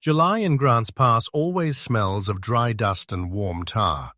July in Grants Pass always smells of dry dust and warm tar.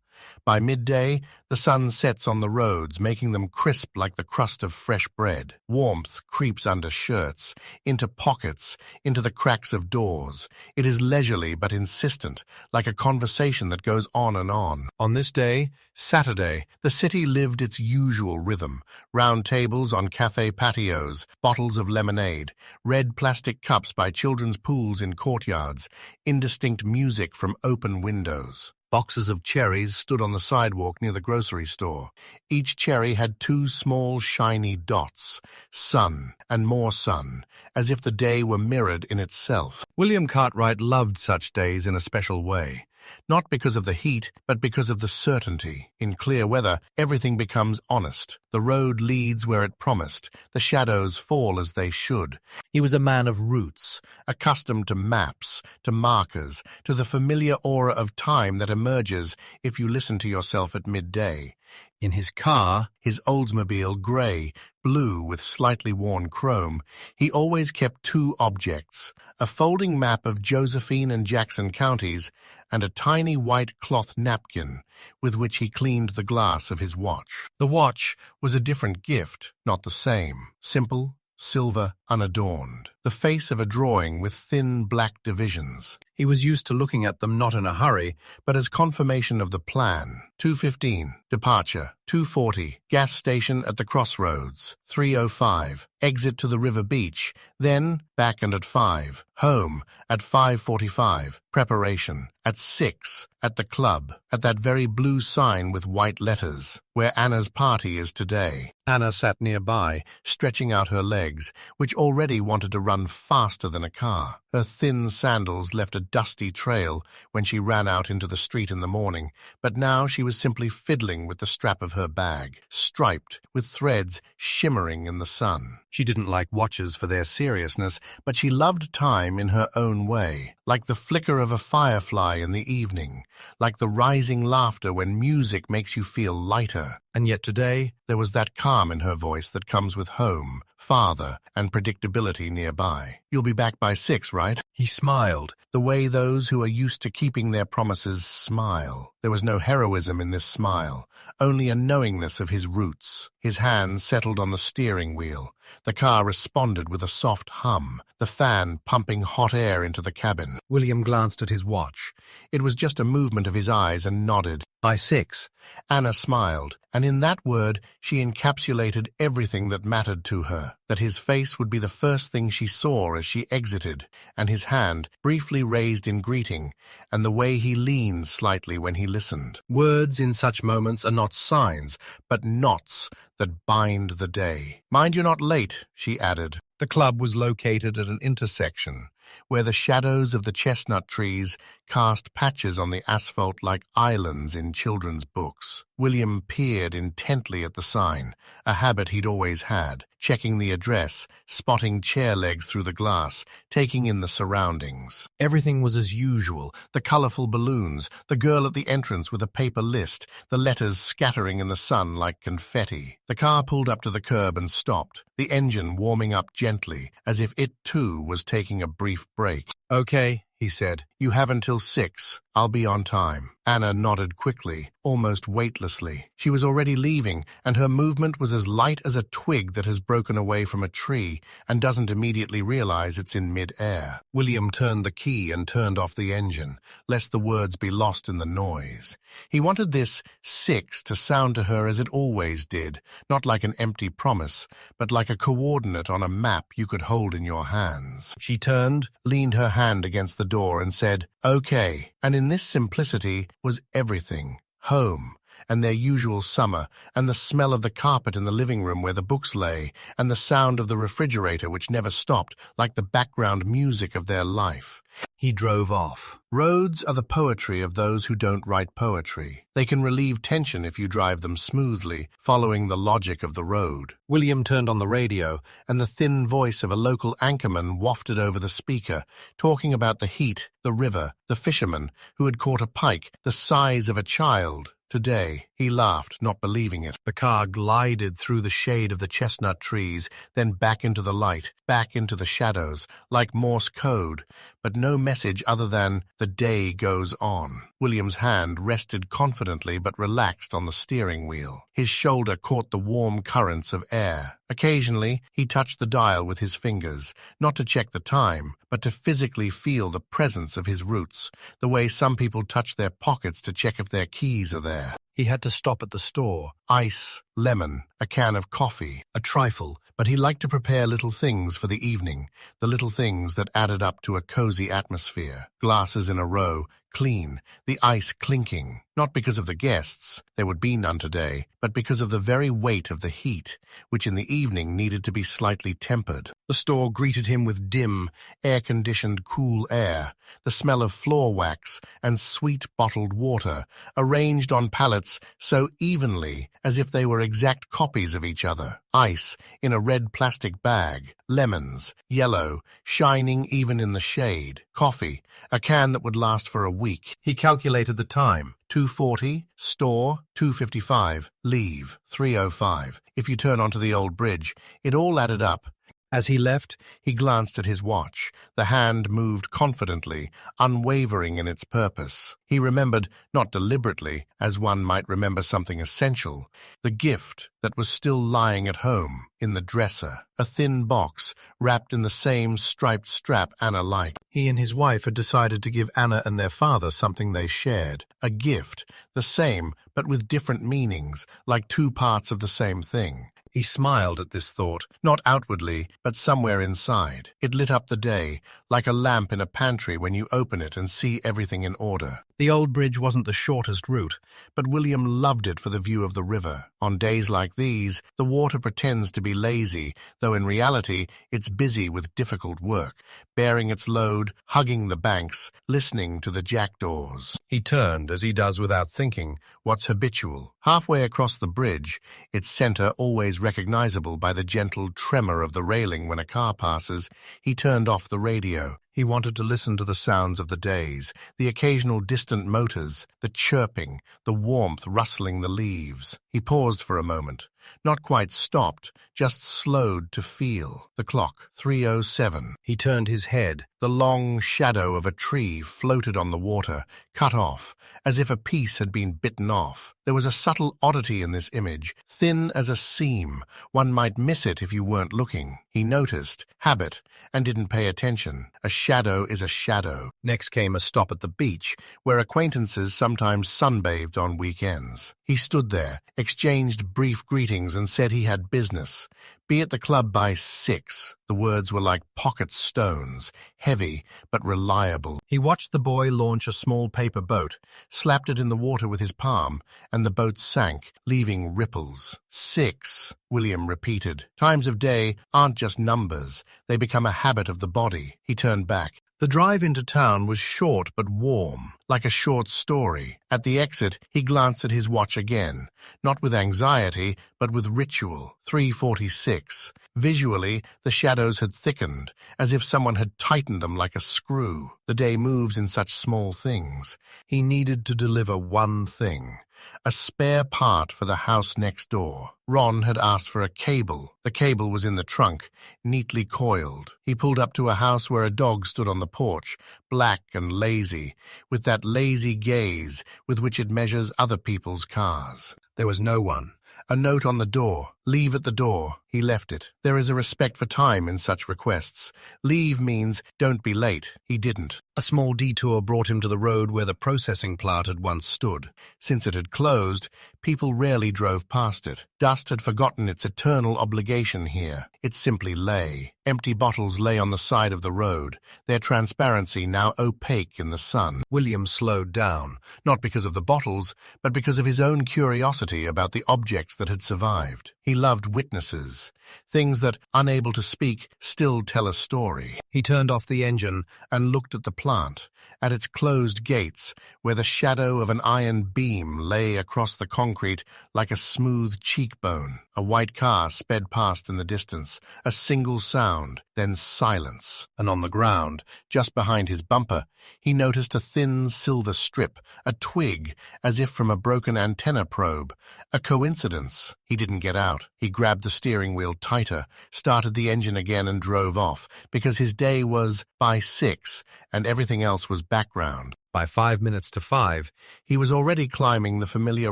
By midday, the sun sets on the roads, making them crisp like the crust of fresh bread. Warmth creeps under shirts, into pockets, into the cracks of doors. It is leisurely but insistent, like a conversation that goes on and on. On this day, Saturday, the city lived its usual rhythm. Round tables on cafe patios, bottles of lemonade, red plastic cups by children's pools in courtyards, indistinct music from open windows. Boxes of cherries stood on the sidewalk near the grocery store. Each cherry had two small, shiny dots, sun and more sun, as if the day were mirrored in itself. William Cartwright loved such days in a special way. Not because of the heat, but because of the certainty. In clear weather, everything becomes honest. The road leads where it promised. The shadows fall as they should. He was a man of roots, accustomed to maps, to markers, to the familiar aura of time that emerges if you listen to yourself at midday. In his car, his Oldsmobile grey, blue with slightly worn chrome, he always kept two objects, a folding map of Josephine and Jackson counties and a tiny white cloth napkin with which he cleaned the glass of his watch. The watch was a different gift, not the same, simple, silver, unadorned, the face of a drawing with thin black divisions. He was used to looking at them not in a hurry, but as confirmation of the plan. 2:15, departure. 2:40, gas station at the crossroads. 3:05, exit to the river beach. Then, back and at 5, home. At 5:45, preparation. At 6, at the club, at that very blue sign with white letters, where Anna's party is today. Anna sat nearby, stretching out her legs, which already wanted to run faster than a car. Her thin sandals left a dusty trail when she ran out into the street in the morning, but now she was simply fiddling with the strap of her bag, striped, with threads shimmering in the sun. She didn't like watches for their seriousness, but she loved time in her own way, like the flicker of a firefly in the evening, like the rising laughter when music makes you feel lighter. And yet today, there was that calm in her voice that comes with home, father, and predictability nearby. "You'll be back by 6, right?" He smiled, the way those who are used to keeping their promises smile. There was no heroism in this smile, only a knowingness of his roots. His hands settled on the steering wheel. The car responded with a soft hum, the fan pumping hot air into the cabin. William glanced at his watch. It was just a movement of his eyes and nodded. By 6. Anna smiled, and in that word she encapsulated everything that mattered to her, that his face would be the first thing she saw as she exited, and his hand briefly raised in greeting, and the way he leaned slightly when he listened. Words in such moments are not signs, but knots that bind the day. "Mind you're not late," she added. The club was located at an intersection, where the shadows of the chestnut trees cast patches on the asphalt like islands in children's books. William peered intently at the sign, a habit he'd always had, checking the address, spotting chair legs through the glass, taking in the surroundings. Everything was as usual, the colorful balloons, the girl at the entrance with a paper list, the letters scattering in the sun like confetti. The car pulled up to the curb and stopped, the engine warming up gently, as if it too was taking a brief break. "Okay," he said. "You have until 6. I'll be on time." Anna nodded quickly, almost weightlessly. She was already leaving, and her movement was as light as a twig that has broken away from a tree and doesn't immediately realize it's in mid-air. William turned the key and turned off the engine, lest the words be lost in the noise. He wanted this 6 to sound to her as it always did, not like an empty promise, but like a coordinate on a map you could hold in your hands. She turned, leaned her hand against the door and said, "Okay," and in this simplicity was everything. Home, and their usual summer, and the smell of the carpet in the living room where the books lay, and the sound of the refrigerator which never stopped, like the background music of their life. He drove off. Roads are the poetry of those who don't write poetry. They can relieve tension if you drive them smoothly, following the logic of the road. William turned on the radio, and the thin voice of a local anchorman wafted over the speaker, talking about the heat, the river, the fisherman who had caught a pike the size of a child. Today, He laughed, not believing it. The car glided through the shade of the chestnut trees, then back into the light, back into the shadows, like Morse code, but no message other than, "The day goes on." William's hand rested confidently but relaxed on the steering wheel. His shoulder caught the warm currents of air. Occasionally, he touched the dial with his fingers, not to check the time, but to physically feel the presence of his roots, the way some people touch their pockets to check if their keys are there. He had to stop at the store. Ice, lemon, a can of coffee, a trifle, but he liked to prepare little things for the evening, the little things that added up to a cozy atmosphere. Glasses in a row, clean, the ice clinking, not because of the guests, there would be none today, but because of the very weight of the heat, which in the evening needed to be slightly tempered. The store greeted him with dim, air-conditioned cool air, the smell of floor wax and sweet bottled water, arranged on pallets so evenly as if they were exact copies of each other. Ice in a red plastic bag, lemons, yellow, shining even in the shade, coffee, a can that would last for a week. He calculated the time. 2:40, store, 2:55, leave, 3:05. If you turn onto the old bridge, it all added up. As he left, he glanced at his watch. The hand moved confidently, unwavering in its purpose. He remembered, not deliberately, as one might remember something essential, the gift that was still lying at home, in the dresser, a thin box wrapped in the same striped strap Anna liked. He and his wife had decided to give Anna and their father something they shared, a gift, the same but with different meanings, like two parts of the same thing. He smiled at this thought, not outwardly, but somewhere inside. It lit up the day, like a lamp in a pantry when you open it and see everything in order. The old bridge wasn't the shortest route, but William loved it for the view of the river. On days like these, the water pretends to be lazy, though in reality it's busy with difficult work, bearing its load, hugging the banks, listening to the jackdaws. He turned, as he does without thinking, what's habitual. Halfway across the bridge, its center always recognizable by the gentle tremor of the railing when a car passes, he turned off the radio. He wanted to listen to the sounds of the days, the occasional distant motors, the chirping, the warmth rustling the leaves. He paused for a moment, not quite stopped, just slowed to feel. The clock, 3:07. He turned his head. The long shadow of a tree floated on the water, cut off, as if a piece had been bitten off. There was a subtle oddity in this image, thin as a seam. One might miss it if you weren't looking. He noticed, habit, and didn't pay attention. A shadow is a shadow. Next came a stop at the beach, where acquaintances sometimes sunbathed on weekends. He stood there, exchanged brief greetings, and said he had business. Be at the club by 6. The words were like pocket stones, heavy but reliable. He watched the boy launch a small paper boat, slapped it in the water with his palm, and the boat sank, leaving ripples. 6, William repeated. Times of day aren't just numbers. They become a habit of the body. He turned back. The drive into town was short but warm, like a short story. At the exit, he glanced at his watch again, not with anxiety, but with ritual. 3:46. Visually, the shadows had thickened, as if someone had tightened them like a screw. The day moves in such small things. He needed to deliver one thing. A spare part for the house next door. Ron had asked for a cable. The cable was in the trunk, neatly coiled. He pulled up to a house where a dog stood on the porch, black and lazy, with that lazy gaze with which it measures other people's cars. There was no one. A note on the door. Leave at the door. He left it. There is a respect for time in such requests. Leave means don't be late. He didn't. A small detour brought him to the road where the processing plant had once stood. Since it had closed, people rarely drove past it. Dust had forgotten its eternal obligation here. It simply lay. Empty bottles lay on the side of the road, their transparency now opaque in the sun. William slowed down, not because of the bottles, but because of his own curiosity about the objects that had survived. He loved witnesses, things that, unable to speak, still tell a story. He turned off the engine and looked at the plant, at its closed gates, where the shadow of an iron beam lay across the concrete like a smooth cheekbone. A white car sped past in the distance, a single sound, then silence. And on the ground, just behind his bumper, he noticed a thin silver strip, a twig, as if from a broken antenna probe. A coincidence. He didn't get out. He grabbed the steering wheel tighter, started the engine again and drove off, because his day was by 6, and everything else was background. By 5 minutes to 5, he was already climbing the familiar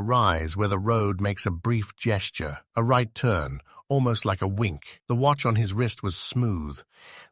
rise where the road makes a brief gesture, a right turn, almost like a wink. The watch on his wrist was smooth.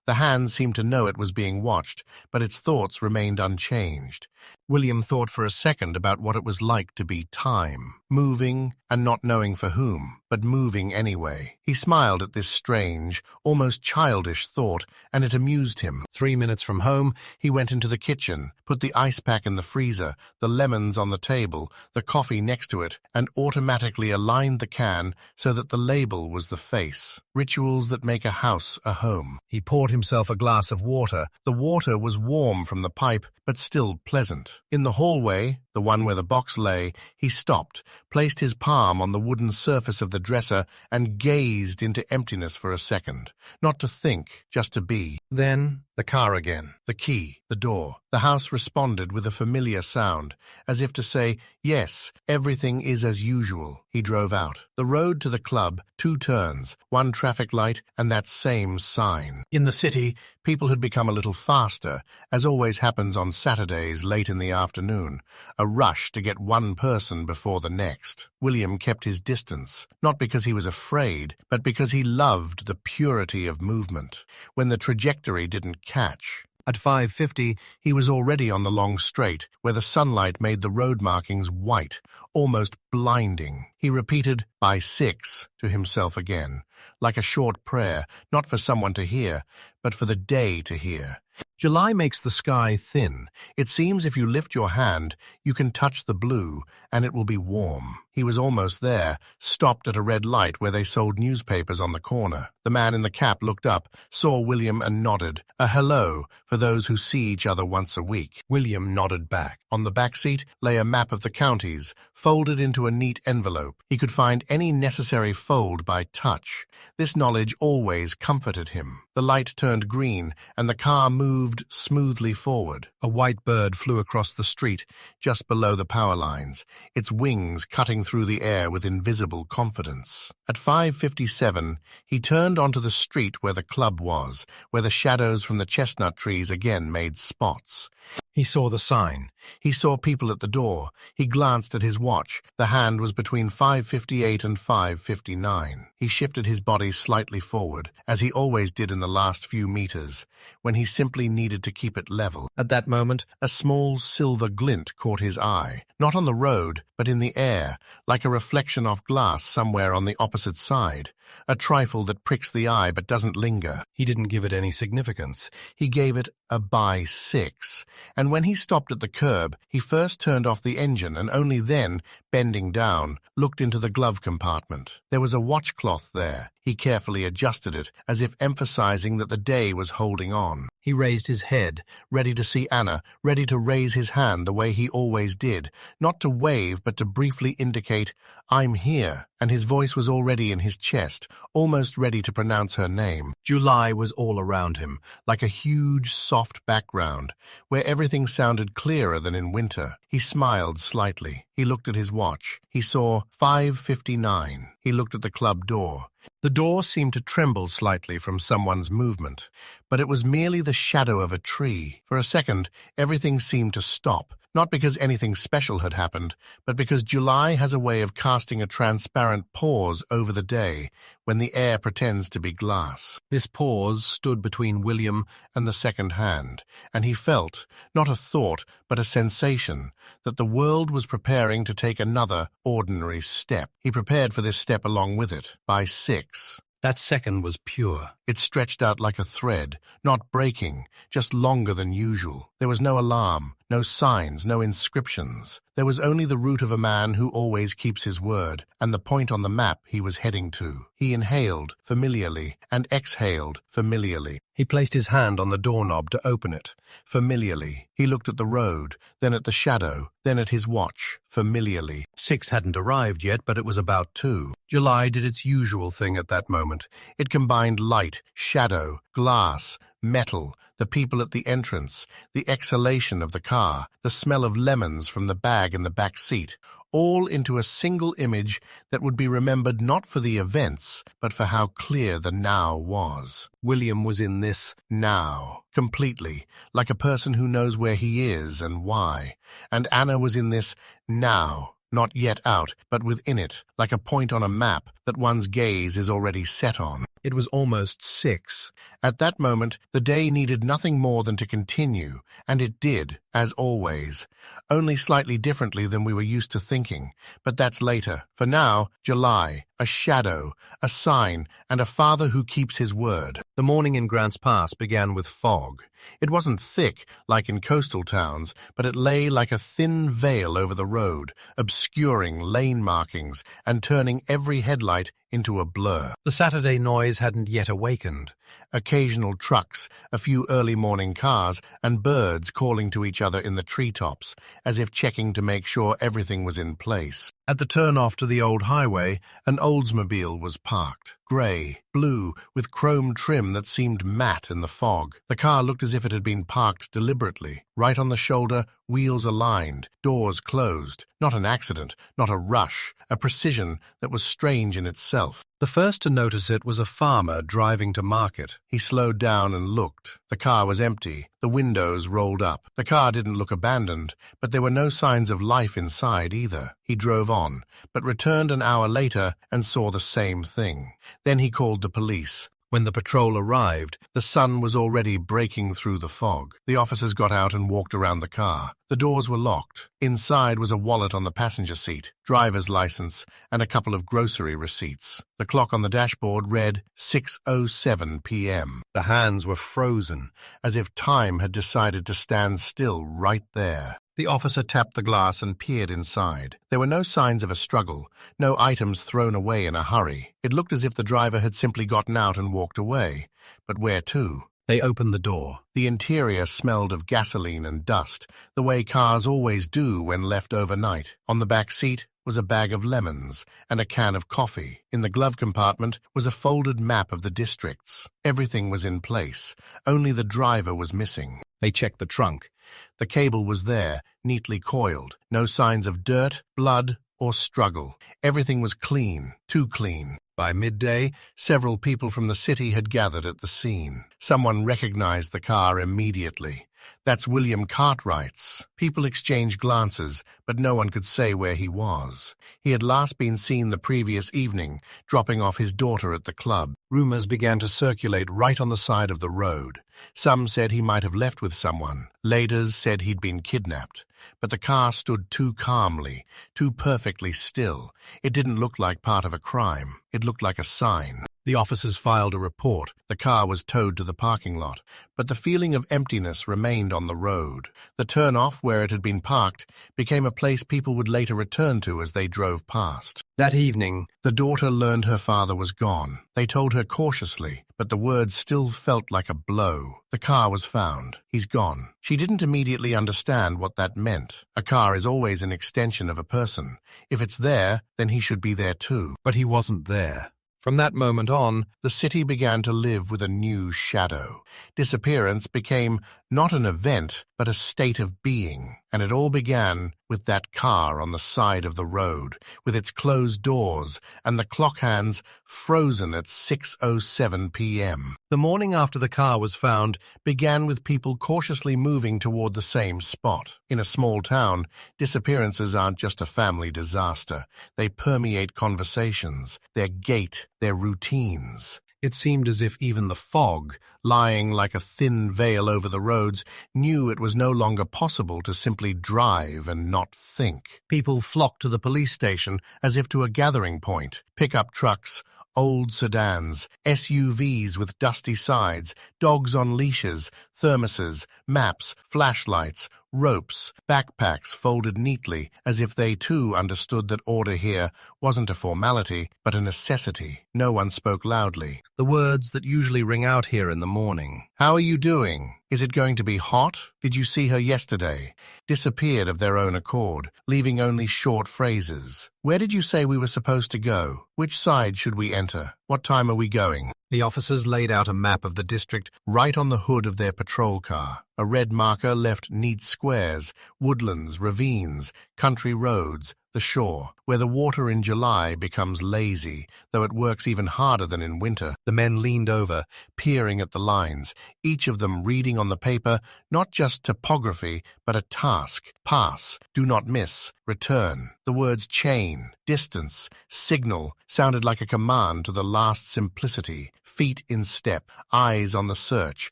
The hand seemed to know it was being watched, but its thoughts remained unchanged. William thought for a second about what it was like to be time, moving and not knowing for whom, but moving anyway. He smiled at this strange, almost childish thought, and it amused him. 3 minutes from home, he went into the kitchen, put the ice pack in the freezer, the lemons on the table, the coffee next to it, and automatically aligned the can so that the label was the face. Rituals that make a house a home. He poured himself a glass of water. The water was warm from the pipe, but still pleasant. In the hallway, the one where the box lay, he stopped, placed his palm on the wooden surface of the dresser, and gazed into emptiness for a second. Not to think, just to be. Then, the car again, the key, the door. The house responded with a familiar sound, as if to say, yes, everything is as usual. He drove out. The road to the club, 2 turns, 1 traffic light, and that same sign. In the city, people had become a little faster, as always happens on Saturdays late in the afternoon, a rush to get one person before the next. William kept his distance, not because he was afraid, but because he loved the purity of movement, when the trajectory didn't catch. At 5:50, he was already on the long straight, where the sunlight made the road markings white, almost blinding. He repeated, by 6, to himself again, like a short prayer, not for someone to hear, but for the day to hear. July makes the sky thin. It seems if you lift your hand, you can touch the blue, and it will be warm. He was almost there, stopped at a red light where they sold newspapers on the corner. The man in the cap looked up, saw William and nodded, a hello for those who see each other once a week. William nodded back. On the back seat lay a map of the counties, folded into a neat envelope. He could find any necessary fold by touch. This knowledge always comforted him. The light turned green, and the car moved smoothly forward. A white bird flew across the street, just below the power lines, its wings cutting through the air with invisible confidence. At 5:57, he turned onto the street where the club was, where the shadows from the chestnut trees again made spots. He saw the sign. He saw people at the door. He glanced at his watch. The hand was between 5:58 and 5:59. He shifted his body slightly forward, as he always did in the last few meters, when he simply needed to keep it level. At that moment, a small silver glint caught his eye, not on the road, but in the air, like a reflection off glass somewhere on the opposite side. A trifle that pricks the eye but doesn't linger. He didn't give it any significance. He gave it a by 6, and when he stopped at the curb, he first turned off the engine and only then, bending down, looked into the glove compartment. There was a watchcloth there. He carefully adjusted it, as if emphasizing that the day was holding on. He raised his head, ready to see Anna, ready to raise his hand the way he always did, not to wave but to briefly indicate, "I'm here," and his voice was already in his chest, almost ready to pronounce her name. July was all around him, like a huge, soft background, where everything sounded clearer than in winter. He smiled slightly. He looked at his watch. He saw 5:59. He looked at the club door. The door seemed to tremble slightly from someone's movement, but it was merely the shadow of a tree. For a second, everything seemed to stop, not because anything special had happened, but because July has a way of casting a transparent pause over the day when the air pretends to be glass. This pause stood between William and the second hand, and he felt, not a thought, but a sensation, that the world was preparing to take another ordinary step. He prepared for this step along with it, by 6. That second was pure. It stretched out like a thread, not breaking, just longer than usual. There was no alarm, no signs, no inscriptions. There was only the route of a man who always keeps his word, and the point on the map he was heading to. He inhaled familiarly and exhaled familiarly. He placed his hand on the doorknob to open it, familiarly. He looked at the road, then at the shadow, then at his watch, familiarly. 6 hadn't arrived yet, but it was about 2. July did its usual thing at that moment. It combined light, shadow, glass, metal, the people at the entrance, the exhalation of the car, the smell of lemons from the bag in the back seat, all into a single image that would be remembered not for the events, but for how clear the now was. William was in this now, completely, like a person who knows where he is and why. And Anna was in this now, not yet out, but within it, like a point on a map that one's gaze is already set on. It was almost 6. At that moment, the day needed nothing more than to continue, and it did, as always, only slightly differently than we were used to thinking. But that's later. For now, July, a shadow, a sign, and a father who keeps his word. The morning in Grants Pass began with fog. It wasn't thick, like in coastal towns, but it lay like a thin veil over the road, obscuring lane markings and turning every headlight into a blur. The Saturday noise hadn't yet awakened. Occasional trucks, a few early morning cars, and birds calling to each other in the treetops, as if checking to make sure everything was in place. At the turn-off to the old highway, an Oldsmobile was parked. Grey, blue, with chrome trim that seemed matte in the fog. The car looked as if it had been parked deliberately. Right on the shoulder, wheels aligned, doors closed. Not an accident, not a rush, a precision that was strange in itself. The first to notice it was a farmer driving to market. He slowed down and looked. The car was empty, the windows rolled up. The car didn't look abandoned, but there were no signs of life inside either. He drove on, but returned an hour later and saw the same thing. Then he called the police. When the patrol arrived, the sun was already breaking through the fog. The officers got out and walked around the car. The doors were locked. Inside was a wallet on the passenger seat, driver's license, and a couple of grocery receipts. The clock on the dashboard read 6:07 p.m. The hands were frozen, as if time had decided to stand still right there. The officer tapped the glass and peered inside. There were no signs of a struggle, no items thrown away in a hurry. It looked as if the driver had simply gotten out and walked away. But where to? They opened the door. The interior smelled of gasoline and dust, the way cars always do when left overnight. On the back seat was a bag of lemons and a can of coffee. In the glove compartment was a folded map of the districts. Everything was in place. Only the driver was missing. They checked the trunk. The cable was there, neatly coiled. No signs of dirt, blood, or struggle. Everything was clean, too clean. By midday, several people from the city had gathered at the scene. Someone recognized the car immediately. That's William Cartwright's. People exchanged glances, but no one could say where he was. He had last been seen the previous evening, dropping off his daughter at the club. Rumors began to circulate right on the side of the road. Some said he might have left with someone. Laders said he'd been kidnapped. But the car stood too calmly, too perfectly still. It didn't look like part of a crime. It looked like a sign. The officers filed a report. The car was towed to the parking lot, but the feeling of emptiness remained on the road. The turn-off where it had been parked became a place people would later return to as they drove past. That evening, the daughter learned her father was gone. They told her cautiously, but the words still felt like a blow. The car was found. He's gone. She didn't immediately understand what that meant. A car is always an extension of a person. If it's there, then he should be there too. But he wasn't there. From that moment on, the city began to live with a new shadow. Disappearance became not an event, but a state of being. And it all began with that car on the side of the road, with its closed doors and the clock hands frozen at 6:07 p.m. The morning after the car was found began with people cautiously moving toward the same spot. In a small town, disappearances aren't just a family disaster. They permeate conversations, their gait, their routines. It seemed as if even the fog, lying like a thin veil over the roads, knew it was no longer possible to simply drive and not think. People flocked to the police station as if to a gathering point. Pickup trucks, old sedans, SUVs with dusty sides, dogs on leashes, thermoses, maps, flashlights, ropes, backpacks folded neatly as if they too understood that order here wasn't a formality but a necessity. No one spoke loudly. The words that usually ring out here in the morning. How are you doing? Is it going to be hot? Did you see her yesterday? Disappeared of their own accord, leaving only short phrases. Where did you say we were supposed to go? Which side should we enter? What time are we going? The officers laid out a map of the district right on the hood of their patrol car. A red marker left neat squares, woodlands, ravines, country roads, the shore, where the water in July becomes lazy, though it works even harder than in winter. The men leaned over, peering at the lines, each of them reading on the paper not just topography, but a task. Pass, do not miss, return. The words chain, distance, signal sounded like a command to the last simplicity. Feet in step, eyes on the search,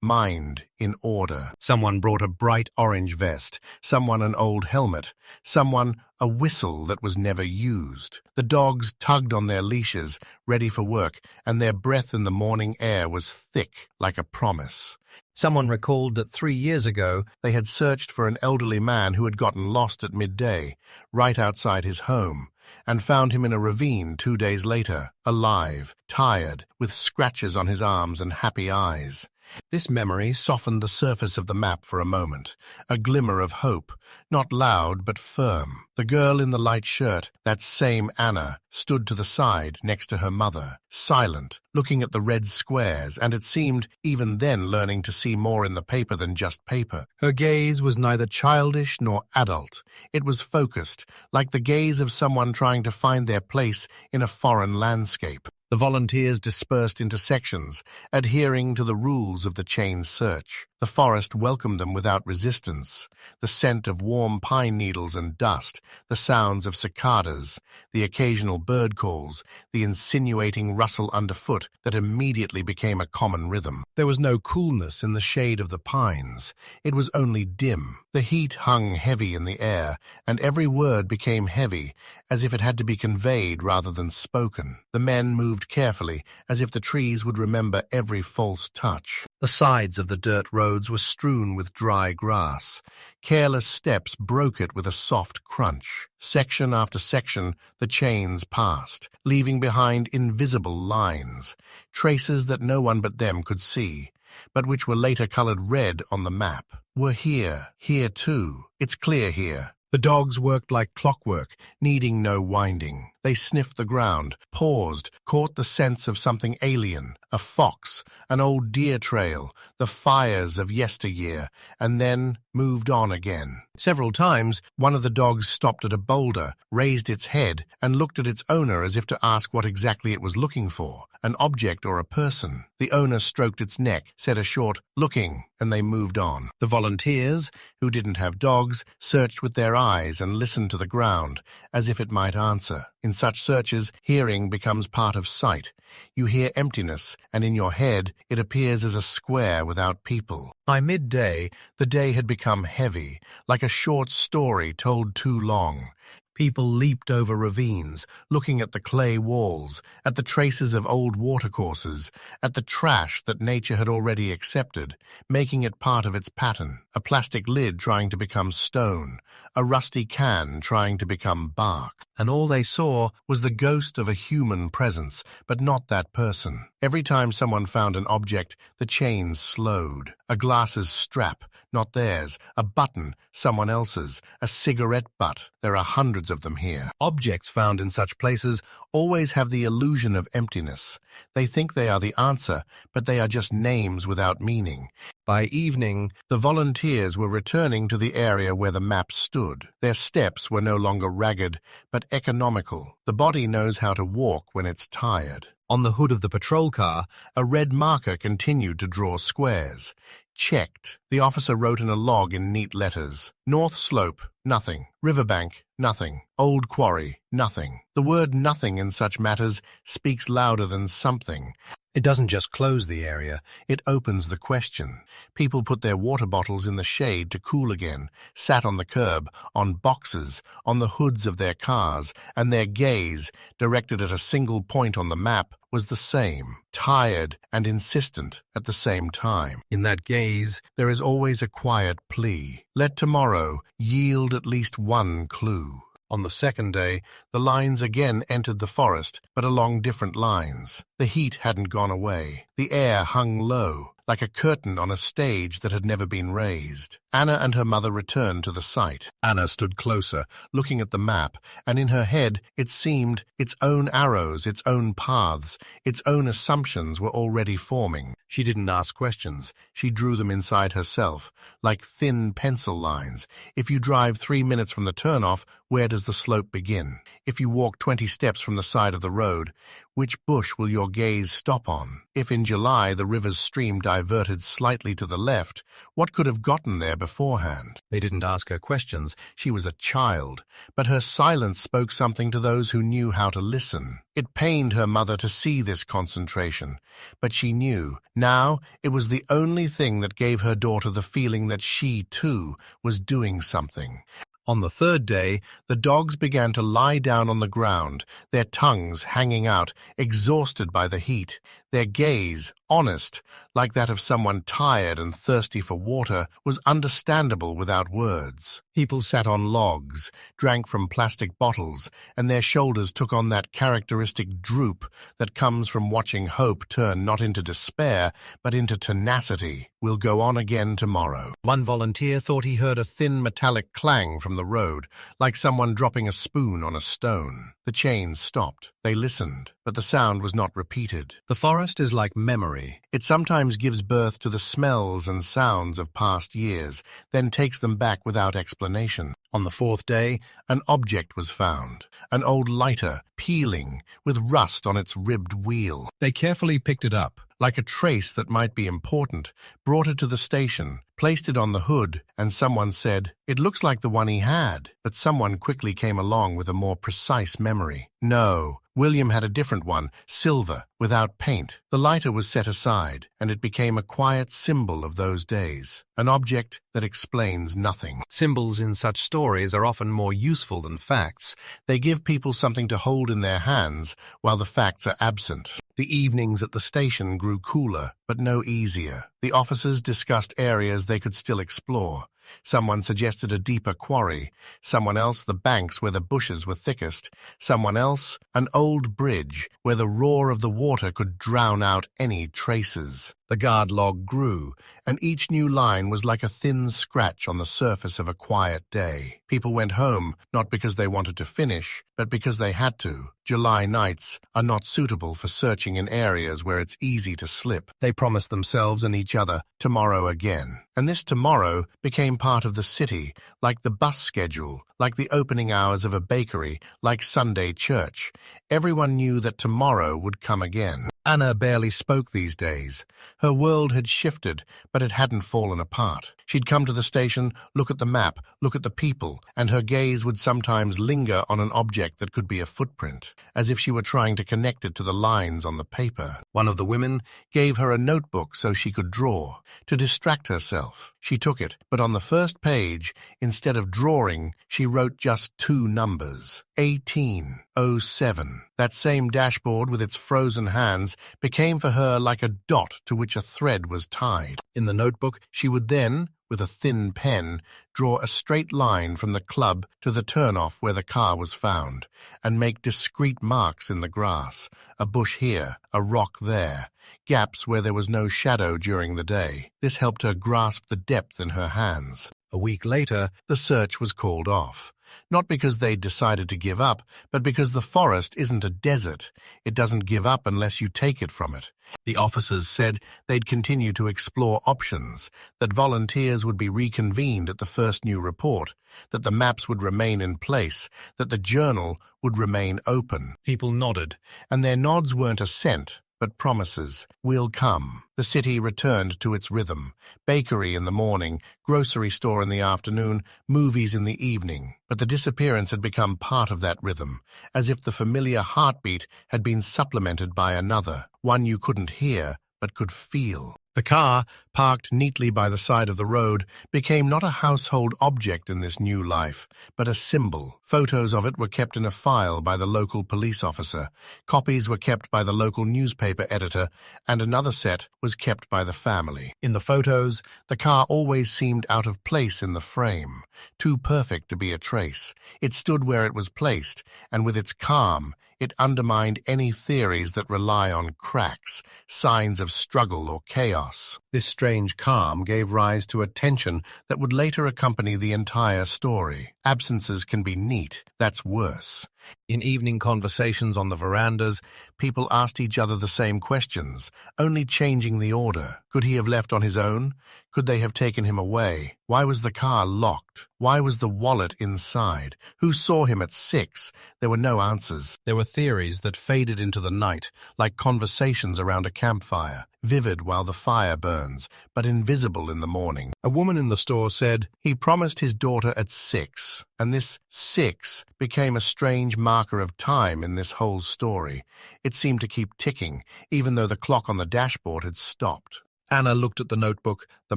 mind in order. Someone brought a bright orange vest, someone an old helmet, someone a whistle that was never used. The dogs tugged on their leashes, ready for work, and their breath in the morning air was thick like a promise. Someone recalled that 3 years ago they had searched for an elderly man who had gotten lost at midday, right outside his home, and found him in a ravine 2 days later, alive, tired, with scratches on his arms and happy eyes. This memory softened the surface of the map for a moment, a glimmer of hope, not loud but firm. The girl in the light shirt, that same Anna, stood to the side next to her mother, silent, looking at the red squares, and it seemed, even then, learning to see more in the paper than just paper. Her gaze was neither childish nor adult. It was focused, like the gaze of someone trying to find their place in a foreign landscape. The volunteers dispersed into sections, adhering to the rules of the chain search. The forest welcomed them without resistance. The scent of warm pine needles and dust, the sounds of cicadas, the occasional bird calls, the insinuating rustle underfoot that immediately became a common rhythm. There was no coolness in the shade of the pines. It was only dim. The heat hung heavy in the air, and every word became heavy, as if it had to be conveyed rather than spoken. The men moved carefully, as if the trees would remember every false touch. The sides of the dirt roads were strewn with dry grass. Careless steps broke it with a soft crunch. Section after section, the chains passed, leaving behind invisible lines, traces that no one but them could see, but which were later colored red on the map. We're here too. It's clear here. The dogs worked like clockwork, needing no winding. They sniffed the ground, paused, caught the sense of something alien, a fox, an old deer trail, the fires of yesteryear, and then moved on again. Several times, one of the dogs stopped at a boulder, raised its head, and looked at its owner as if to ask what exactly it was looking for, an object or a person. The owner stroked its neck, said a short, "Looking," and they moved on. The volunteers, who didn't have dogs, searched with their eyes and listened to the ground, as if it might answer. In such searches, hearing becomes part of sight. You hear emptiness, and in your head it appears as a square without people. By midday, the day had become heavy, like a short story told too long. People leaped over ravines, looking at the clay walls, at the traces of old watercourses, at the trash that nature had already accepted, making it part of its pattern. A plastic lid trying to become stone, a rusty can trying to become bark. And all they saw was the ghost of a human presence, but not that person. Every time someone found an object, the chains slowed. A glass's strap, not theirs. A button, someone else's. A cigarette butt. There are hundreds of them here. Objects found in such places always have the illusion of emptiness. They think they are the answer, but they are just names without meaning. By evening, the volunteers were returning to the area where the map stood. Their steps were no longer ragged, but economical. The body knows how to walk when it's tired. On the hood of the patrol car, a red marker continued to draw squares. Checked. The officer wrote in a log in neat letters. North Slope, nothing. Riverbank, nothing. Old Quarry, nothing. The word nothing in such matters speaks louder than something. It doesn't just close the area, it opens the question. People put their water bottles in the shade to cool again, sat on the curb, on boxes, on the hoods of their cars, and their gaze, directed at a single point on the map, was the same, tired and insistent at the same time. In that gaze, there is always a quiet plea. Let tomorrow yield at least one clue. On the second day, the lines again entered the forest, but along different lines. The heat hadn't gone away. The air hung low, like a curtain on a stage that had never been raised. Anna and her mother returned to the site. Anna stood closer, looking at the map, and in her head it seemed its own arrows, its own paths, its own assumptions were already forming. She didn't ask questions. She drew them inside herself, like thin pencil lines. If you drive 3 minutes from the turnoff, where does the slope begin? If you walk 20 steps from the side of the road, which bush will your gaze stop on? If in July the river's stream diverted slightly to the left, what could have gotten there beforehand? They didn't ask her questions. She was a child, but her silence spoke something to those who knew how to listen. It pained her mother to see this concentration, but she knew. Now it was the only thing that gave her daughter the feeling that she, too, was doing something. On the third day, the dogs began to lie down on the ground, their tongues hanging out, exhausted by the heat. Their gaze, honest, like that of someone tired and thirsty for water, was understandable without words. People sat on logs, drank from plastic bottles, and their shoulders took on that characteristic droop that comes from watching hope turn not into despair, but into tenacity. We'll go on again tomorrow. One volunteer thought he heard a thin metallic clang from the road, like someone dropping a spoon on a stone. The chains stopped. They listened, but the sound was not repeated. The forest is like memory. It sometimes gives birth to the smells and sounds of past years, then takes them back without explanation. On the fourth day, an object was found, an old lighter, peeling, with rust on its ribbed wheel. They carefully picked it up, like a trace that might be important, brought it to the station, placed it on the hood, and someone said, "It looks like the one he had." But someone quickly came along with a more precise memory. No, William had a different one, silver, without paint. The lighter was set aside, and it became a quiet symbol of those days, an object that explains nothing. Symbols in such stories are often more useful than facts. They give people something to hold in their hands while the facts are absent. The evenings at the station grew cooler, but no easier. The officers discussed areas they could still explore. Someone suggested a deeper quarry, someone else the banks where the bushes were thickest, someone else an old bridge where the roar of the water could drown out any traces. The guard log grew, and each new line was like a thin scratch on the surface of a quiet day. People went home, not because they wanted to finish, but because they had to. July nights are not suitable for searching in areas where it's easy to slip. They promised themselves and each other tomorrow again. And this tomorrow became part of the city, like the bus schedule, like the opening hours of a bakery, like Sunday church. Everyone knew that tomorrow would come again. Anna barely spoke these days. Her world had shifted, but it hadn't fallen apart. She'd come to the station, look at the map, look at the people, and her gaze would sometimes linger on an object that could be a footprint, as if she were trying to connect it to the lines on the paper. One of the women gave her a notebook so she could draw, to distract herself. She took it, but on the first page, instead of drawing, she wrote just 2 numbers. 1807. That same dashboard with its frozen hands became for her like a dot to which a thread was tied. In the notebook, she would then, with a thin pen, draw a straight line from the club to the turnoff where the car was found, and make discrete marks in the grass, a bush here, a rock there, gaps where there was no shadow during the day. This helped her grasp the depth in her hands. A week later, the search was called off. Not because they'd decided to give up, but because the forest isn't a desert. It doesn't give up unless you take it from it. The officers said they'd continue to explore options, that volunteers would be reconvened at the first new report, that the maps would remain in place, that the journal would remain open. People nodded, and their nods weren't assent, but promises. We'll come. The city returned to its rhythm. Bakery in the morning, grocery store in the afternoon, movies in the evening. But the disappearance had become part of that rhythm, as if the familiar heartbeat had been supplemented by another, one you couldn't hear, but could feel. The car, parked neatly by the side of the road, became not a household object in this new life, but a symbol. Photos of it were kept in a file by the local police officer, copies were kept by the local newspaper editor, and another set was kept by the family. In the photos, the car always seemed out of place in the frame, too perfect to be a trace. It stood where it was placed, and with its calm, it undermined any theories that rely on cracks, signs of struggle or chaos. This strange calm gave rise to a tension that would later accompany the entire story. Absences can be neat, that's worse. In evening conversations on the verandas, people asked each other the same questions, only changing the order. Could he have left on his own? Could they have taken him away? Why was the car locked? Why was the wallet inside? Who saw him at 6? There were no answers. There were theories that faded into the night, like conversations around a campfire, vivid while the fire burns, but invisible in the morning. A woman in the store said, "He promised his daughter at 6, and this 6 became a strange marker of time in this whole story. It seemed to keep ticking, even though the clock on the dashboard had stopped." Anna looked at the notebook, the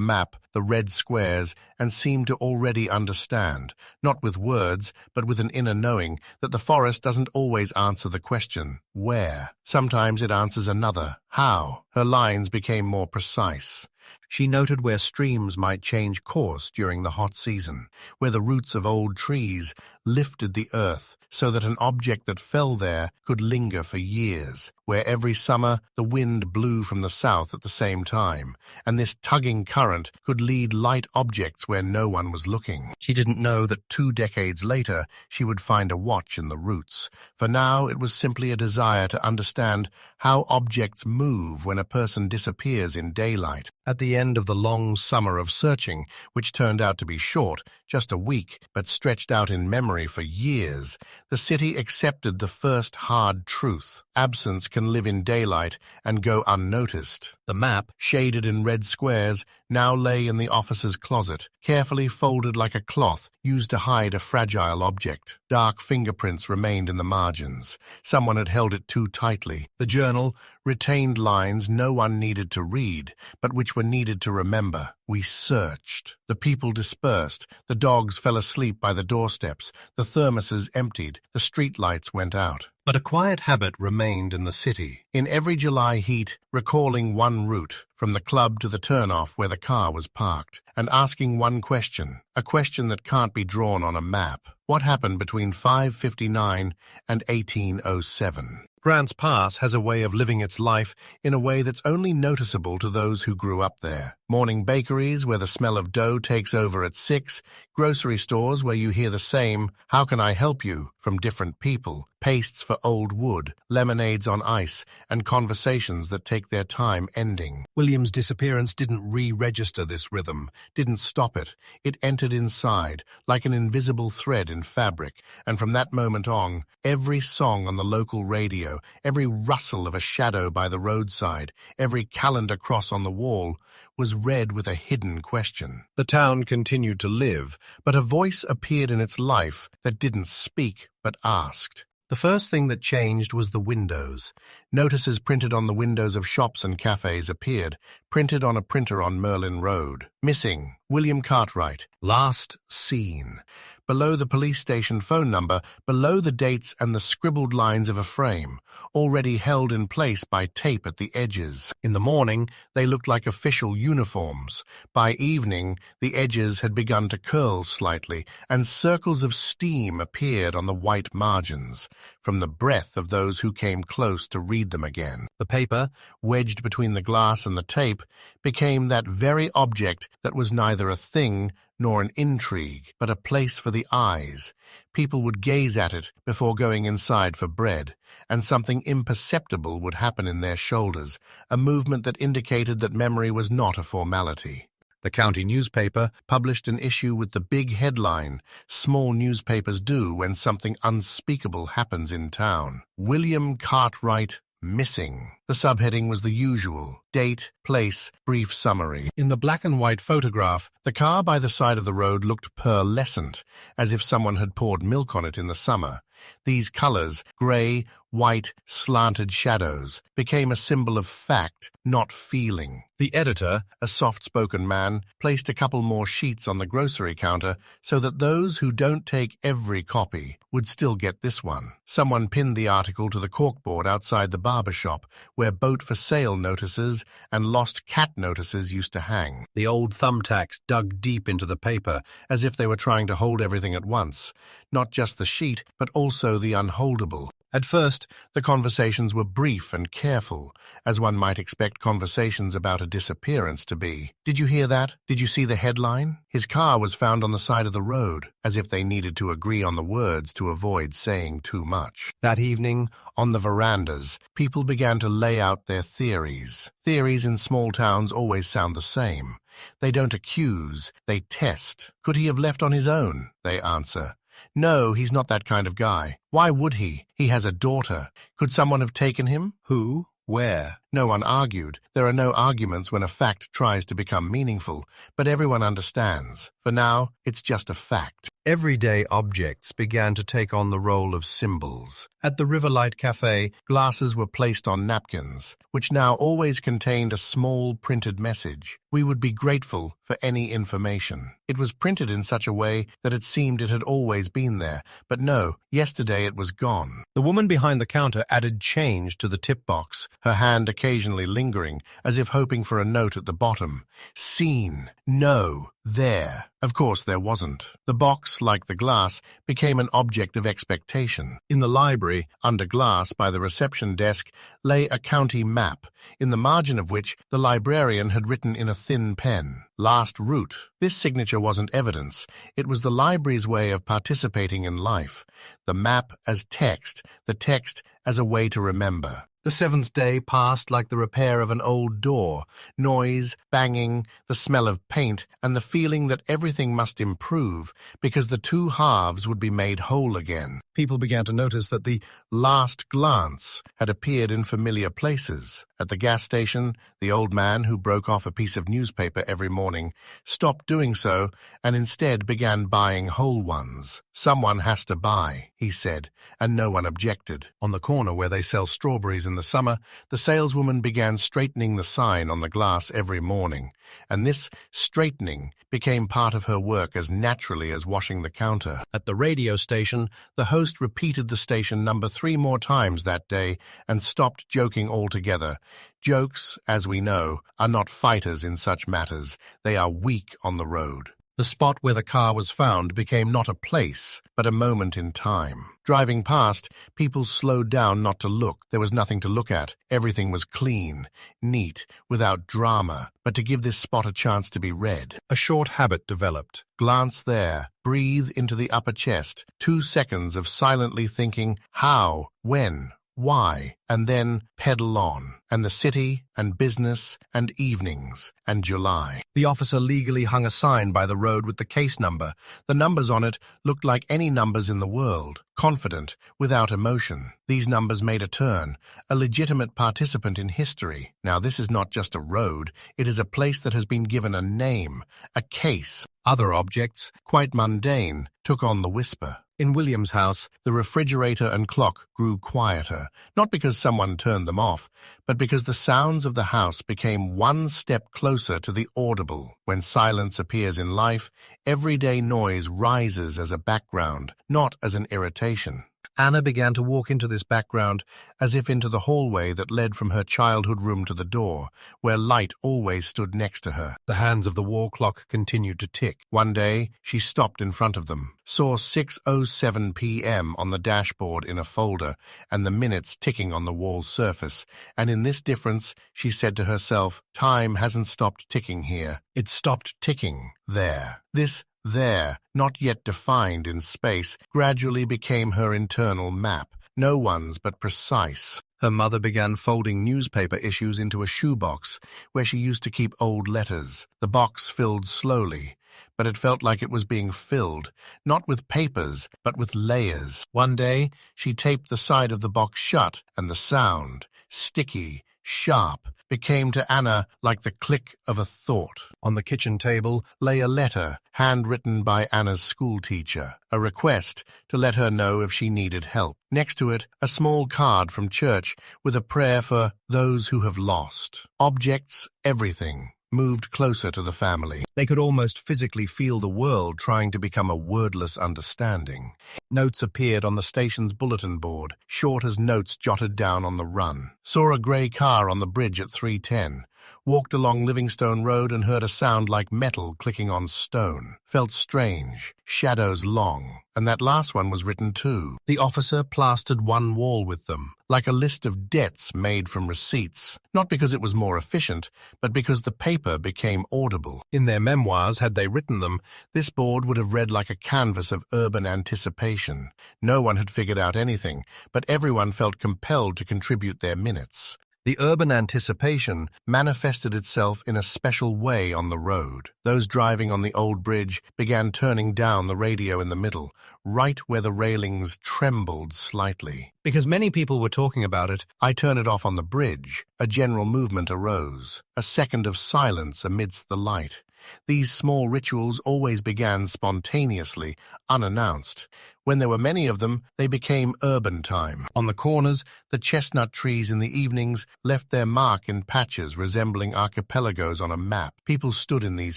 map, the red squares, and seemed to already understand, not with words, but with an inner knowing, that the forest doesn't always answer the question, where? Sometimes it answers another, how? Her lines became more precise. She noted where streams might change course during the hot season, where the roots of old trees lifted the earth so that an object that fell there could linger for years, where every summer the wind blew from the south at the same time, and this tugging current could lead light objects where no one was looking. She didn't know that 2 decades later she would find a watch in the roots. For now it was simply a desire to understand how objects move when a person disappears in daylight. At the end of the long summer of searching, which turned out to be short, just a week, but stretched out in memory for years, the city accepted the first hard truth. Absence can live in daylight and go unnoticed. The map, shaded in red squares, now lay in the officer's closet, carefully folded like a cloth used to hide a fragile object. Dark fingerprints remained in the margins. Someone had held it too tightly. The journal retained lines no one needed to read, but which were needed to remember. We searched. The people dispersed. The dogs fell asleep by the doorsteps. The thermoses emptied. The streetlights went out. But a quiet habit remained in the city. In every July heat, recalling one route, from the club to the turnoff where the car was parked, and asking one question, a question that can't be drawn on a map. What happened between 5:59 and 1807? Grants Pass has a way of living its life in a way that's only noticeable to those who grew up there. Morning bakeries where the smell of dough takes over at 6, grocery stores where you hear the same "How can I help you?" from different people, pastes for old wood, lemonades on ice, and conversations that take their time ending. William's disappearance didn't re-register this rhythm, didn't stop it. It entered inside, like an invisible thread in fabric, and from that moment on, every song on the local radio, every rustle of a shadow by the roadside, every calendar cross on the wall, was read with a hidden question. The town continued to live, but a voice appeared in its life that didn't speak but asked. The first thing that changed was the windows. Notices printed on the windows of shops and cafes appeared, printed on a printer on Merlin Road. Missing, William Cartwright. Last seen. Below the police station phone number, below the dates and the scribbled lines of a frame, already held in place by tape at the edges. In the morning, they looked like official uniforms. By evening, the edges had begun to curl slightly, and circles of steam appeared on the white margins, from the breath of those who came close to read them again. The paper, wedged between the glass and the tape, became that very object that was neither a thing nor an intrigue, but a place for the eyes. People would gaze at it before going inside for bread, and something imperceptible would happen in their shoulders, a movement that indicated that memory was not a formality. The county newspaper published an issue with the big headline, "Small newspapers do when something unspeakable happens in town. William Cartwright Missing. The subheading was the usual: date, place, brief summary. In the black and white photograph, the car by the side of the road looked pearlescent, as if someone had poured milk on it in the summer. These colors, grey, white, slanted shadows, became a symbol of fact, not feeling. The editor, a soft-spoken man, placed a couple more sheets on the grocery counter so that those who don't take every copy would still get this one. Someone pinned the article to the corkboard outside the barber shop, where boat for sale notices and lost cat notices used to hang. The old thumbtacks dug deep into the paper, as if they were trying to hold everything at once, not just the sheet, but also the unholdable. At first, the conversations were brief and careful, as one might expect conversations about a disappearance to be. Did you hear that? Did you see the headline? His car was found on the side of the road, as if they needed to agree on the words to avoid saying too much. That evening, on the verandas, people began to lay out their theories. Theories in small towns always sound the same. They don't accuse, they test. Could he have left on his own? They answer. No, he's not that kind of guy. Why would he? He has a daughter. Could someone have taken him? Who? Where? No one argued. There are no arguments when a fact tries to become meaningful, but everyone understands. For now, it's just a fact. Everyday objects began to take on the role of symbols. At the Riverlight Cafe, glasses were placed on napkins, which now always contained a small printed message. We would be grateful for any information. It was printed in such a way that it seemed it had always been there, but no, yesterday it was gone. The woman behind the counter added change to the tip box, her hand occasionally lingering, as if hoping for a note at the bottom. Seen. No. There. Of course there wasn't. The box, like the glass, became an object of expectation. In the library, under glass by the reception desk, lay a county map, in the margin of which the librarian had written in a thin pen, "Last route." This signature wasn't evidence. It was the library's way of participating in life. The map as text, the text as a way to remember. The seventh day passed like the repair of an old door, noise, banging, the smell of paint, and the feeling that everything must improve because the two halves would be made whole again. People began to notice that the last glance had appeared in familiar places. At the gas station, the old man who broke off a piece of newspaper every morning stopped doing so and instead began buying whole ones. "Someone has to buy," he said, and no one objected. On the corner where they sell strawberries in the summer, the saleswoman began straightening the sign on the glass every morning, and this straightening became part of her work as naturally as washing the counter. At the radio station, the host repeated the station number 3 more times that day and stopped joking altogether. Jokes, as we know, are not fighters in such matters. They are weak on the road. The spot where the car was found became not a place, but a moment in time. Driving past, people slowed down not to look. There was nothing to look at. Everything was clean, neat, without drama, but to give this spot a chance to be read. A short habit developed. Glance there, breathe into the upper chest, 2 seconds of silently thinking how, when, why, and then pedal on, and the city, and business, and evenings, and July. The officer legally hung a sign by the road with the case number. The numbers on it looked like any numbers in the world, confident, without emotion. These numbers made a turn, a legitimate participant in history. Now this is not just a road, it is a place that has been given a name, a case. Other objects, quite mundane, took on the whisper. In William's house, the refrigerator and clock grew quieter, not because someone turned them off, but because the sounds of the house became one step closer to the audible. When silence appears in life, everyday noise rises as a background, not as an irritation. Anna began to walk into this background as if into the hallway that led from her childhood room to the door, where light always stood next to her. The hands of the wall clock continued to tick. One day, she stopped in front of them, saw 6:07 p.m. on the dashboard in a folder and the minutes ticking on the wall surface, and in this difference, she said to herself, "Time hasn't stopped ticking here. It stopped ticking there." This there, not yet defined in space, gradually became her internal map, no one's but precise. Her mother began folding newspaper issues into a shoebox where she used to keep old letters. The box filled slowly, but it felt like it was being filled, not with papers, but with layers. One day, she taped the side of the box shut, and the sound, sticky, sharp, became to Anna like the click of a thought. On the kitchen table lay a letter, handwritten by Anna's schoolteacher, a request to let her know if she needed help. Next to it, a small card from church with a prayer for those who have lost. Objects, everything, moved closer to the family. They could almost physically feel the world trying to become a wordless understanding. Notes appeared on the station's bulletin board, short as notes jotted down on the run. Saw a grey car on the bridge at 3:10. Walked along Livingstone Road and heard a sound like metal clicking on stone. Felt strange, shadows long, and that last one was written too. The officer plastered one wall with them, like a list of debts made from receipts, not because it was more efficient, but because the paper became audible. In their memoirs, had they written them, this board would have read like a canvas of urban anticipation. No one had figured out anything, but everyone felt compelled to contribute their minutes. The urban anticipation manifested itself in a special way on the road. Those driving on the old bridge began turning down the radio in the middle, right where the railings trembled slightly. Because many people were talking about it, I turned it off on the bridge. A general movement arose, a second of silence amidst the light. These small rituals always began spontaneously, unannounced. When there were many of them, they became urban time. On the corners, the chestnut trees in the evenings left their mark in patches resembling archipelagos on a map. People stood in these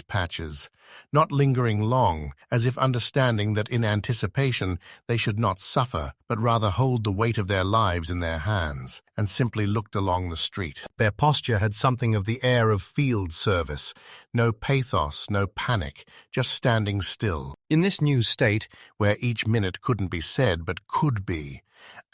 patches, not lingering long, as if understanding that in anticipation they should not suffer, but rather hold the weight of their lives in their hands, and simply looked along the street. Their posture had something of the air of field service. No pathos, no panic, just standing still. In this new state, where each minute couldn't be said but could be,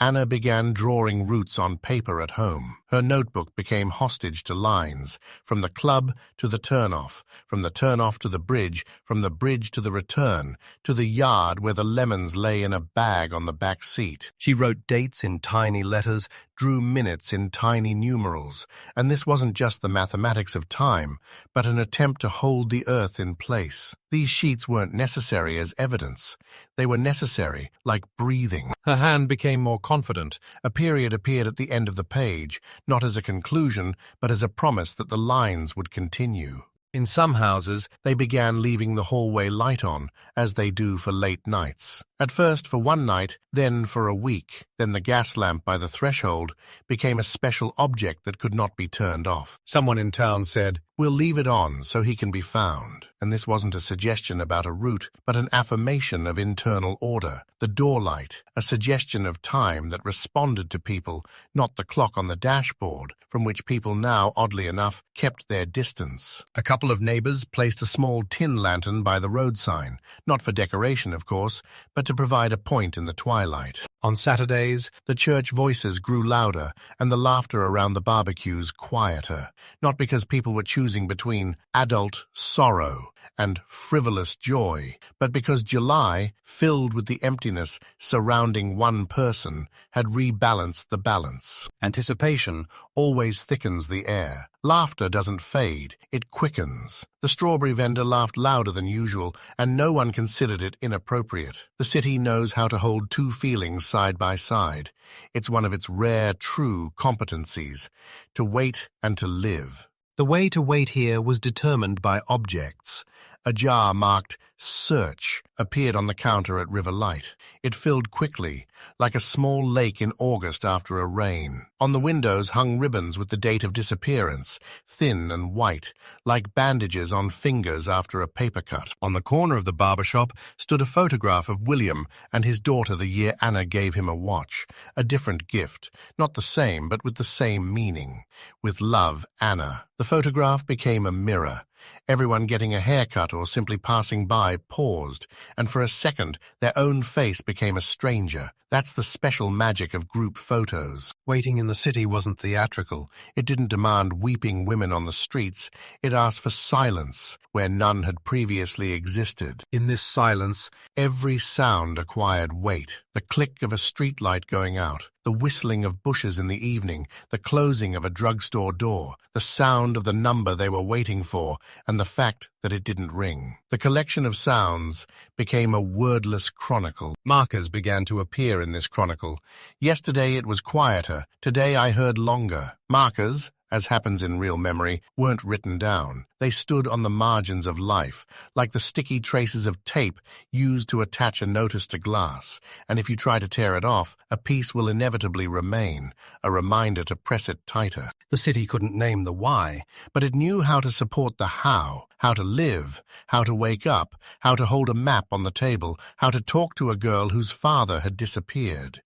Anna began drawing routes on paper at home. Her notebook became hostage to lines, from the club to the turnoff, from the turnoff to the bridge, from the bridge to the return, to the yard where the lemons lay in a bag on the back seat. She wrote dates in tiny letters, drew minutes in tiny numerals, and this wasn't just the mathematics of time, but an attempt to hold the earth in place. These sheets weren't necessary as evidence. They were necessary, like breathing. Her hand became more confident. A period appeared at the end of the page, not as a conclusion, but as a promise that the lines would continue. In some houses, they began leaving the hallway light on, as they do for late nights. At first for one night, then for a week. Then the gas lamp by the threshold became a special object that could not be turned off. Someone in town said, "We'll leave it on so he can be found." And this wasn't a suggestion about a route, but an affirmation of internal order. The door light, a suggestion of time that responded to people, not the clock on the dashboard, from which people now, oddly enough, kept their distance. A couple of neighbors placed a small tin lantern by the road sign, not for decoration, of course, but to provide a point in the twilight. On Saturdays, the church voices grew louder and the laughter around the barbecues quieter, not because people were choosing between adult sorrow and frivolous joy, but because July, filled with the emptiness surrounding one person, had rebalanced the balance. Anticipation always thickens the air. Laughter doesn't fade, it quickens. The strawberry vendor laughed louder than usual, and no one considered it inappropriate. The city knows how to hold two feelings side by side. It's one of its rare, true competencies, to wait and to live. The way to wait here was determined by objects. A jar marked "Search" appeared on the counter at River Light. It filled quickly, like a small lake in August after a rain. On the windows hung ribbons with the date of disappearance, thin and white, like bandages on fingers after a paper cut. On the corner of the barber shop stood a photograph of William and his daughter the year Anna gave him a watch, a different gift, not the same but with the same meaning. With love, Anna. The photograph became a mirror. Everyone getting a haircut or simply passing by paused, and for a second their own face became a stranger. That's the special magic of group photos. Waiting in the city wasn't theatrical. It didn't demand weeping women on the streets. It asked for silence, where none had previously existed. In this silence, every sound acquired weight. The click of a streetlight going out, the whistling of bushes in the evening, the closing of a drugstore door, the sound of the number they were waiting for, and the fact that it didn't ring. The collection of sounds became a wordless chronicle. Markers began to appear in this chronicle. Yesterday it was quieter. Today I heard longer. Markers, as happens in real memory, weren't written down. They stood on the margins of life, like the sticky traces of tape used to attach a notice to glass, and if you try to tear it off, a piece will inevitably remain, a reminder to press it tighter. The city couldn't name the why, but it knew how to support the how to live, how to wake up, how to hold a map on the table, how to talk to a girl whose father had disappeared.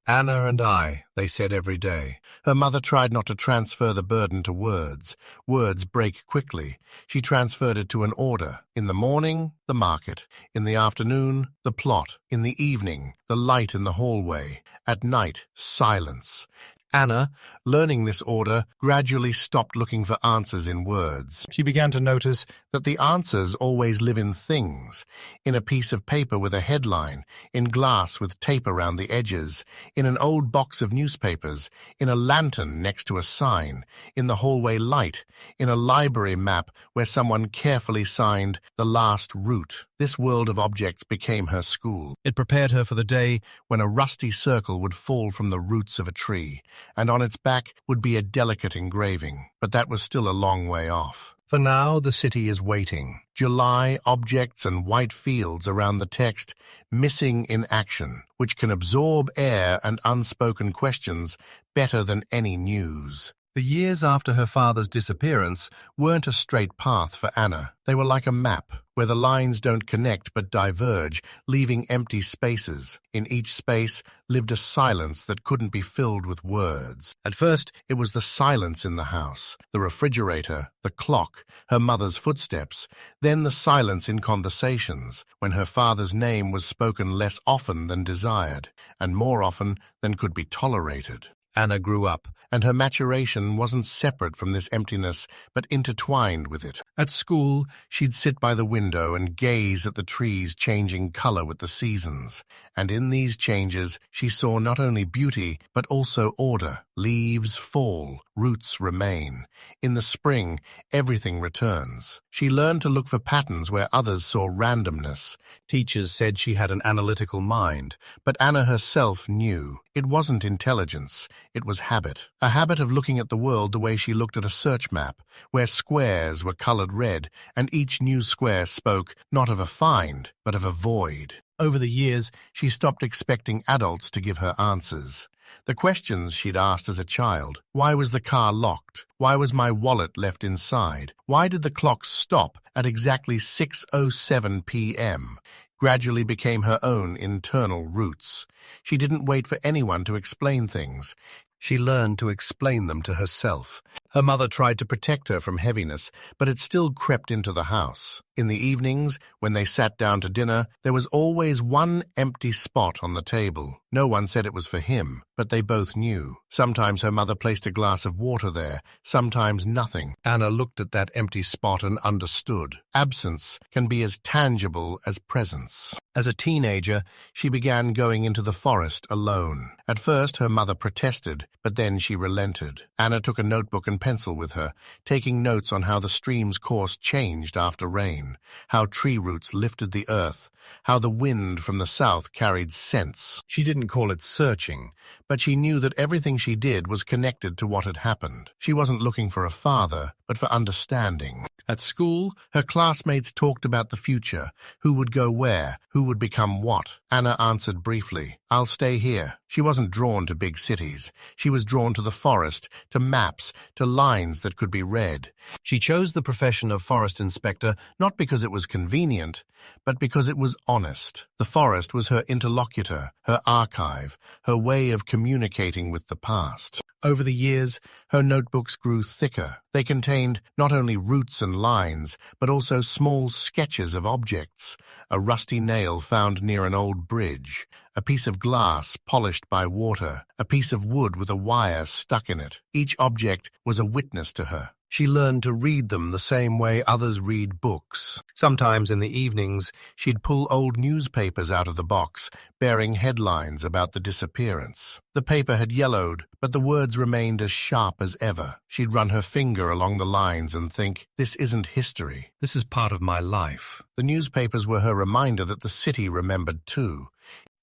Anna and I, they said every day. Her mother tried not to transfer the burden to words. Words break quickly. She transferred it to an order. In the morning, the market. In the afternoon, the plot. In the evening, the light in the hallway. At night, silence. Anna, learning this order, gradually stopped looking for answers in words. She began to notice that the answers always live in things, in a piece of paper with a headline, in glass with tape around the edges, in an old box of newspapers, in a lantern next to a sign, in the hallway light, in a library map where someone carefully signed the last route. This world of objects became her school. It prepared her for the day when a rusty circle would fall from the roots of a tree, and on its back would be a delicate engraving. But that was still a long way off. For now, the city is waiting. July objects and white fields around the text, missing in action, which can absorb air and unspoken questions better than any news. The years after her father's disappearance weren't a straight path for Anna. They were like a map, where the lines don't connect but diverge, leaving empty spaces. In each space lived a silence that couldn't be filled with words. At first, it was the silence in the house, the refrigerator, the clock, her mother's footsteps, then the silence in conversations, when her father's name was spoken less often than desired, and more often than could be tolerated. Anna grew up, and her maturation wasn't separate from this emptiness, but intertwined with it. At school, she'd sit by the window and gaze at the trees changing color with the seasons, and in these changes she saw not only beauty, but also order. Leaves fall, roots remain. In the spring, everything returns. She learned to look for patterns where others saw randomness. Teachers said she had an analytical mind, but Anna herself knew. It wasn't intelligence, it was habit. A habit of looking at the world the way she looked at a search map, where squares were colored red, and each new square spoke not of a find, but of a void. Over the years, she stopped expecting adults to give her answers. The questions she'd asked as a child: why was the car locked? Why was my wallet left inside? Why did the clock stop at exactly 6:07 p.m.? Gradually became her own internal roots. She didn't wait for anyone to explain things. She learned to explain them to herself. Her mother tried to protect her from heaviness, but it still crept into the house. In the evenings, when they sat down to dinner, there was always one empty spot on the table. No one said it was for him, but they both knew. Sometimes her mother placed a glass of water there, sometimes nothing. Anna looked at that empty spot and understood. Absence can be as tangible as presence. As a teenager, she began going into the forest alone. At first, her mother protested, but then she relented. Anna took a notebook and pencil with her, taking notes on how the stream's course changed after rain, how tree roots lifted the earth, how the wind from the south carried scents. She didn't call it searching, but she knew that everything she did was connected to what had happened. She wasn't looking for a father, but for understanding. At school, her classmates talked about the future, who would go where, who would become what. Anna answered briefly, "I'll stay here." She wasn't drawn to big cities. She was drawn to the forest, to maps, to lines that could be read. She chose the profession of forest inspector not because it was convenient, but because it was honest. The forest was her interlocutor, her archive, her way of communicating with the past. Over the years, her notebooks grew thicker. They contained not only routes and lines, but also small sketches of objects: a rusty nail found near an old bridge, a piece of glass polished by water, a piece of wood with a wire stuck in it. Each object was a witness to her. She learned to read them the same way others read books. Sometimes in the evenings, she'd pull old newspapers out of the box, bearing headlines about the disappearance. The paper had yellowed, but the words remained as sharp as ever. She'd run her finger along the lines and think, this isn't history. This is part of my life. The newspapers were her reminder that the city remembered too.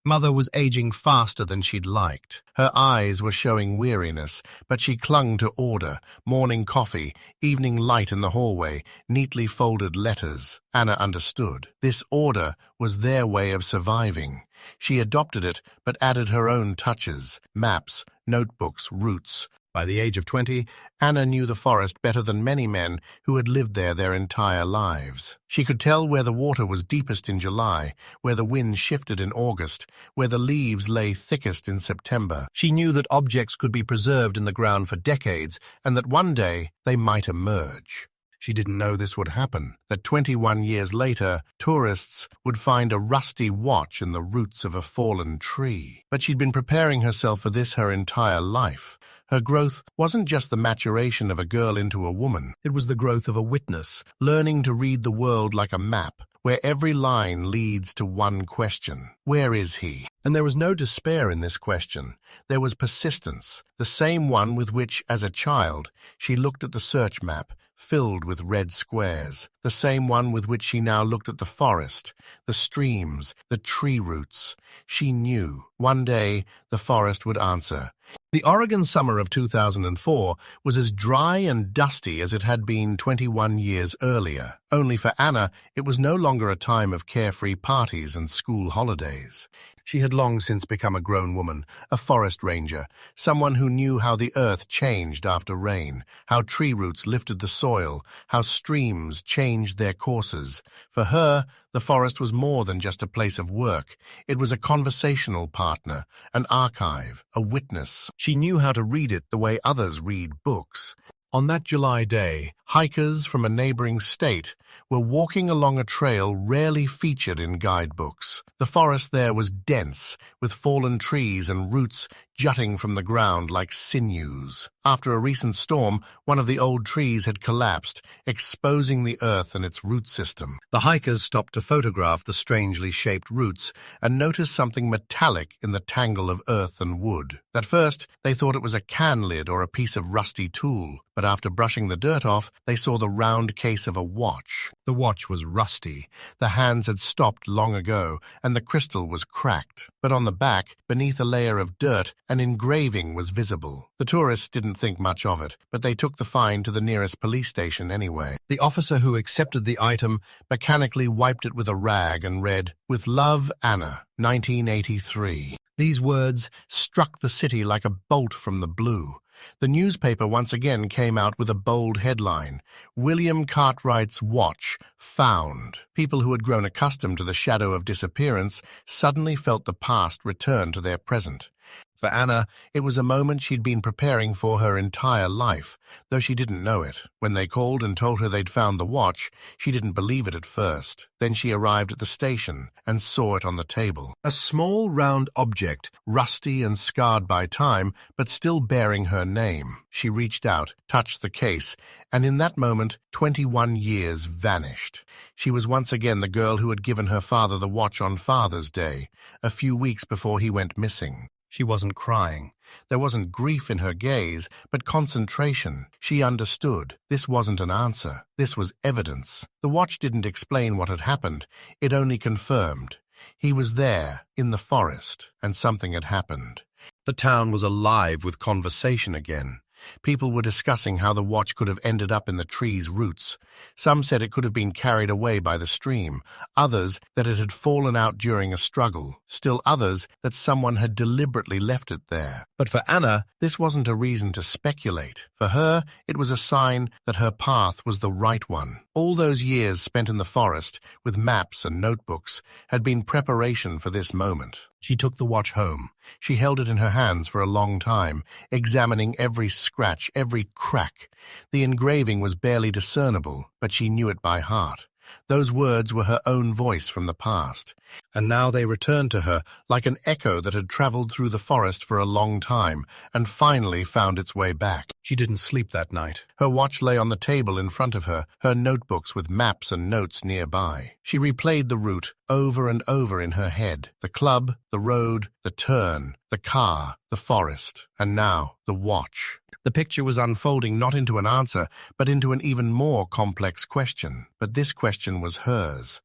Mother was aging faster than she'd liked. Her eyes were showing weariness, but she clung to order, morning coffee, evening light in the hallway, neatly folded letters. Anna understood. This order was their way of surviving. She adopted it, but added her own touches, maps, notebooks, routes. By the age of 20, Anna knew the forest better than many men who had lived there their entire lives. She could tell where the water was deepest in July, where the wind shifted in August, where the leaves lay thickest in September. She knew that objects could be preserved in the ground for decades and that one day they might emerge. She didn't know this would happen, that 21 years later, tourists would find a rusty watch in the roots of a fallen tree. But she'd been preparing herself for this her entire life. Her growth wasn't just the maturation of a girl into a woman. It was the growth of a witness, learning to read the world like a map, where every line leads to one question. Where is he? And there was no despair in this question. There was persistence, the same one with which, as a child, she looked at the search map, filled with red squares, the same one with which she now looked at the forest, the streams, the tree roots. She knew one day the forest would answer. The Oregon summer of 2004 was as dry and dusty as it had been 21 years earlier. Only for Anna, it was no longer a time of carefree parties and school holidays. She had long since become a grown woman, a forest ranger, someone who knew how the earth changed after rain, how tree roots lifted the soil, how streams changed their courses. For her, the forest was more than just a place of work. It was a conversational partner, an archive, a witness. She knew how to read it the way others read books. On that July day, hikers from a neighboring state were walking along a trail rarely featured in guidebooks. The forest there was dense, with fallen trees and roots jutting from the ground like sinews. After a recent storm, one of the old trees had collapsed, exposing the earth and its root system. The hikers stopped to photograph the strangely shaped roots and noticed something metallic in the tangle of earth and wood. At first, they thought it was a can lid or a piece of rusty tool, but after brushing the dirt off, they saw the round case of a watch. The watch was rusty. The hands had stopped long ago, and the crystal was cracked. But on the back, beneath a layer of dirt, an engraving was visible. The tourists didn't think much of it, but they took the find to the nearest police station anyway. The officer who accepted the item mechanically wiped it with a rag and read, "With love, Anna, 1983. These words struck the city like a bolt from the blue. The newspaper once again came out with a bold headline, "William Cartwright's Watch Found." People who had grown accustomed to the shadow of disappearance suddenly felt the past return to their present. For Anna, it was a moment she'd been preparing for her entire life, though she didn't know it. When they called and told her they'd found the watch, she didn't believe it at first. Then she arrived at the station and saw it on the table. A small, round object, rusty and scarred by time, but still bearing her name. She reached out, touched the case, and in that moment, 21 years vanished. She was once again the girl who had given her father the watch on Father's Day, a few weeks before he went missing. She wasn't crying. There wasn't grief in her gaze, but concentration. She understood. This wasn't an answer. This was evidence. The watch didn't explain what had happened. It only confirmed. He was there, in the forest, and something had happened. The town was alive with conversation again. People were discussing how the watch could have ended up in the tree's roots. Some said it could have been carried away by the stream, others that it had fallen out during a struggle, still others that someone had deliberately left it there. But for Anna, this wasn't a reason to speculate. For her, it was a sign that her path was the right one. All those years spent in the forest, with maps and notebooks, had been preparation for this moment. She took the watch home. She held it in her hands for a long time, examining every scratch, every crack. The engraving was barely discernible, but she knew it by heart. Those words were her own voice from the past, and now they returned to her like an echo that had traveled through the forest for a long time and finally found its way back. She didn't sleep that night. Her watch lay on the table in front of her, her notebooks with maps and notes nearby. She replayed the route over and over in her head. The club, the road, the turn, the car, the forest, and now the watch. The picture was unfolding not into an answer, but into an even more complex question. But this question was hers.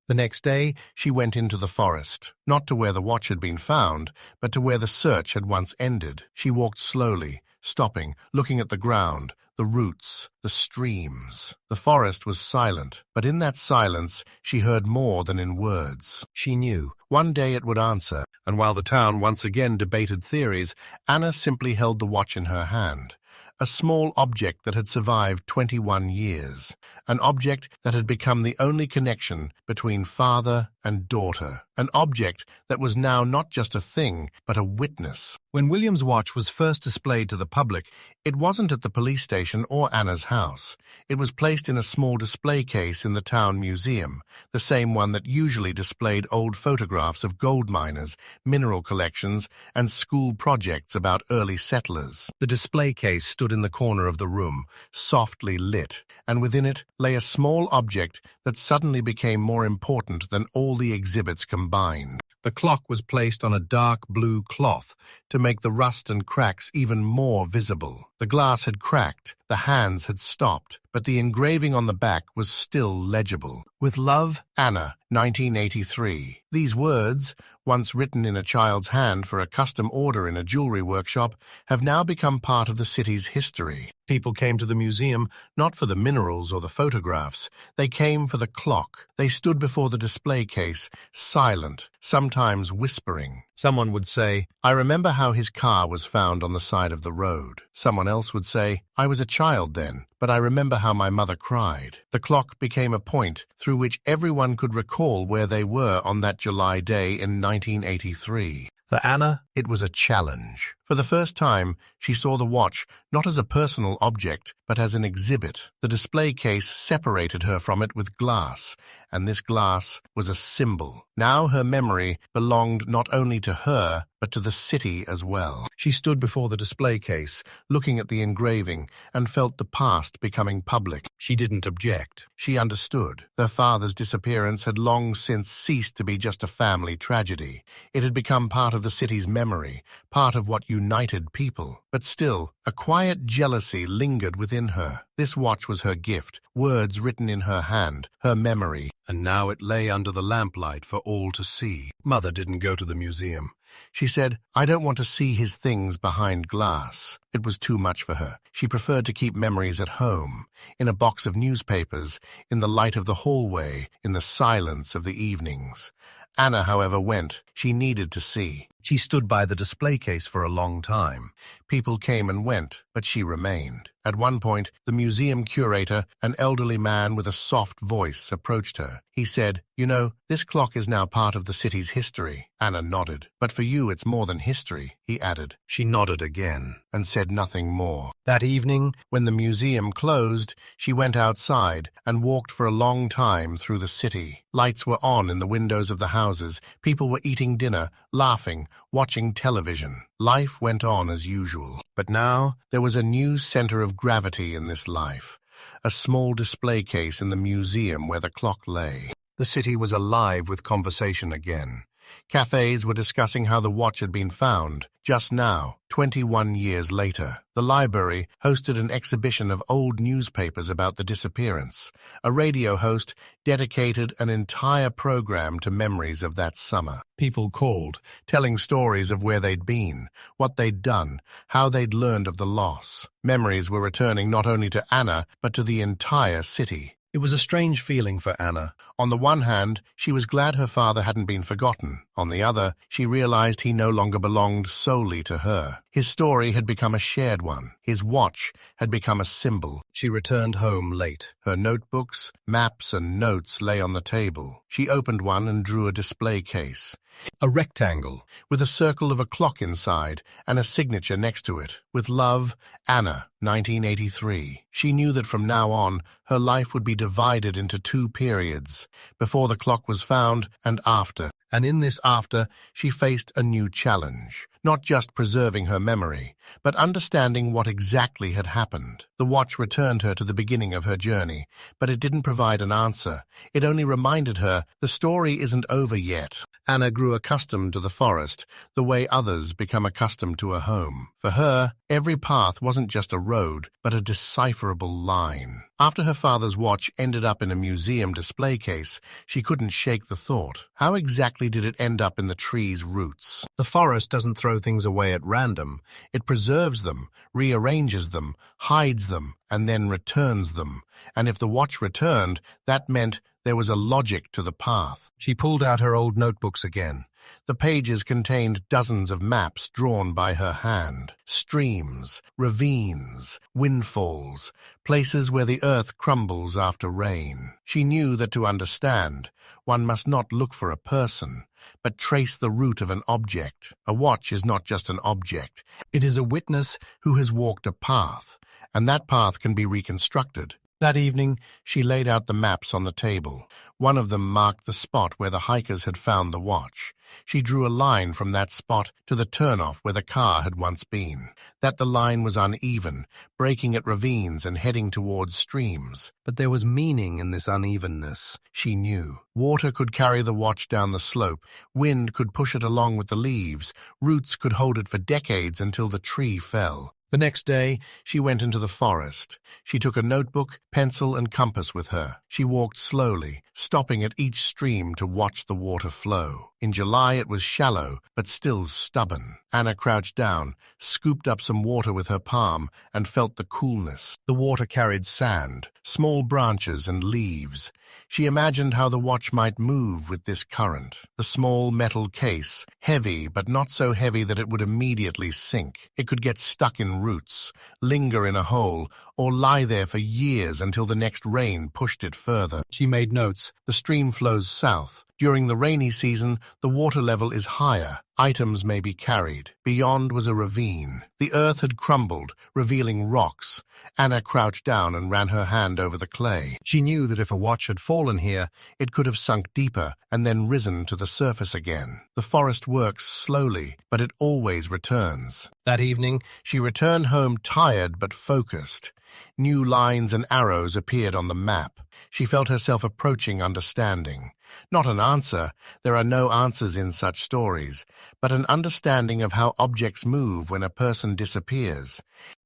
The next day, she went into the forest, not to where the watch had been found, but to where the search had once ended. She walked slowly, stopping, looking at the ground, the roots, the streams. The forest was silent, but in that silence she heard more than in words. She knew one day it would answer, and while the town once again debated theories, Anna simply held the watch in her hand. A small object that had survived 21 years, an object that had become the only connection between father and daughter, an object that was now not just a thing, but a witness. When William's watch was first displayed to the public, it wasn't at the police station or Anna's house. It was placed in a small display case in the town museum, the same one that usually displayed old photographs of gold miners, mineral collections, and school projects about early settlers. The display case stood in the corner of the room, softly lit, and within it lay a small object that suddenly became more important than all the exhibits combined. The clock was placed on a dark blue cloth to make the rust and cracks even more visible. The glass had cracked, the hands had stopped, but the engraving on the back was still legible. With love, Anna, 1983. These words, once written in a child's hand for a custom order in a jewelry workshop, have now become part of the city's history. People came to the museum not for the minerals or the photographs. They came for the clock. They stood before the display case, silent, sometimes whispering. Someone would say, "I remember how his car was found on the side of the road." Someone else would say, "I was a child then, but I remember how my mother cried." The clock became a point through which everyone could recall where they were on that July day in 1983. For Anna, it was a challenge. For the first time, she saw the watch not as a personal object, but as an exhibit. The display case separated her from it with glass, and this glass was a symbol. Now her memory belonged not only to her, but to the city as well. She stood before the display case, looking at the engraving, and felt the past becoming public. She didn't object. She understood. Their father's disappearance had long since ceased to be just a family tragedy. It had become part of the city's memory, part of what united people. But still, a quiet jealousy lingered within her. This watch was her gift, words written in her hand, her memory, and now it lay under the lamplight for all to see. Mother didn't go to the museum. She said, "I don't want to see his things behind glass." It was too much for her. She preferred to keep memories at home, in a box of newspapers, in the light of the hallway, in the silence of the evenings. Anna, however, went. She needed to see. She stood by the display case for a long time. People came and went, but she remained. At one point, the museum curator, an elderly man with a soft voice, approached her. He said, "You know, this clock is now part of the city's history." Anna nodded. "But for you, it's more than history," he added. She nodded again and said nothing more. That evening, when the museum closed, she went outside and walked for a long time through the city. Lights were on in the windows of the houses. People were eating dinner, laughing, watching television. Life went on as usual. But now there was a new center of gravity in this life, a small display case in the museum where the clock lay. The city was alive with conversation again. Cafes were discussing how the watch had been found. Just now, 21 years later, the library hosted an exhibition of old newspapers about the disappearance. A radio host dedicated an entire program to memories of that summer. People called, telling stories of where they'd been, what they'd done, how they'd learned of the loss. Memories were returning not only to Anna, but to the entire city. It was a strange feeling for Anna. On the one hand, she was glad her father hadn't been forgotten. On the other, she realized he no longer belonged solely to her. His story had become a shared one. His watch had become a symbol. She returned home late. Her notebooks, maps, and notes lay on the table. She opened one and drew a display case. A rectangle. With a circle of a clock inside and a signature next to it. With love, Anna, 1983. She knew that from now on, her life would be divided into two periods, before the clock was found and after. And in this after, she faced a new challenge, not just preserving her memory, but understanding what exactly had happened. The watch returned her to the beginning of her journey, but it didn't provide an answer. It only reminded her the story isn't over yet. Anna grew accustomed to the forest, the way others become accustomed to a home. For her, every path wasn't just a road, but a decipherable line. After her father's watch ended up in a museum display case, she couldn't shake the thought. How exactly did it end up in the tree's roots? The forest doesn't throw things away at random. It preserves them, rearranges them, hides them, and then returns them. And if the watch returned, that meant there was a logic to the path. She pulled out her old notebooks again. The pages contained dozens of maps drawn by her hand. Streams, ravines, windfalls, places where the earth crumbles after rain. She knew that to understand, one must not look for a person, but trace the route of an object. A watch is not just an object. It is a witness who has walked a path, and that path can be reconstructed. That evening, she laid out the maps on the table. One of them marked the spot where the hikers had found the watch. She drew a line from that spot to the turnoff where the car had once been. That the line was uneven, breaking at ravines and heading towards streams. But there was meaning in this unevenness. She knew. Water could carry the watch down the slope. Wind could push it along with the leaves. Roots could hold it for decades until the tree fell. The next day, she went into the forest. She took a notebook, pencil, and compass with her. She walked slowly, stopping at each stream to watch the water flow. In July, it was shallow, but still stubborn. Anna crouched down, scooped up some water with her palm, and felt the coolness. The water carried sand, small branches, and leaves. She imagined how the watch might move with this current. The small metal case, heavy but not so heavy that it would immediately sink. It could get stuck in roots, linger in a hole, or lie there for years until the next rain pushed it further. She made notes. The stream flows south. During the rainy season, the water level is higher. Items may be carried. Beyond was a ravine. The earth had crumbled, revealing rocks. Anna crouched down and ran her hand over the clay. She knew that if a watch had fallen here, it could have sunk deeper and then risen to the surface again. The forest works slowly, but it always returns. That evening, she returned home tired but focused. New lines and arrows appeared on the map. She felt herself approaching understanding. Not an answer, there are no answers in such stories, but an understanding of how objects move when a person disappears.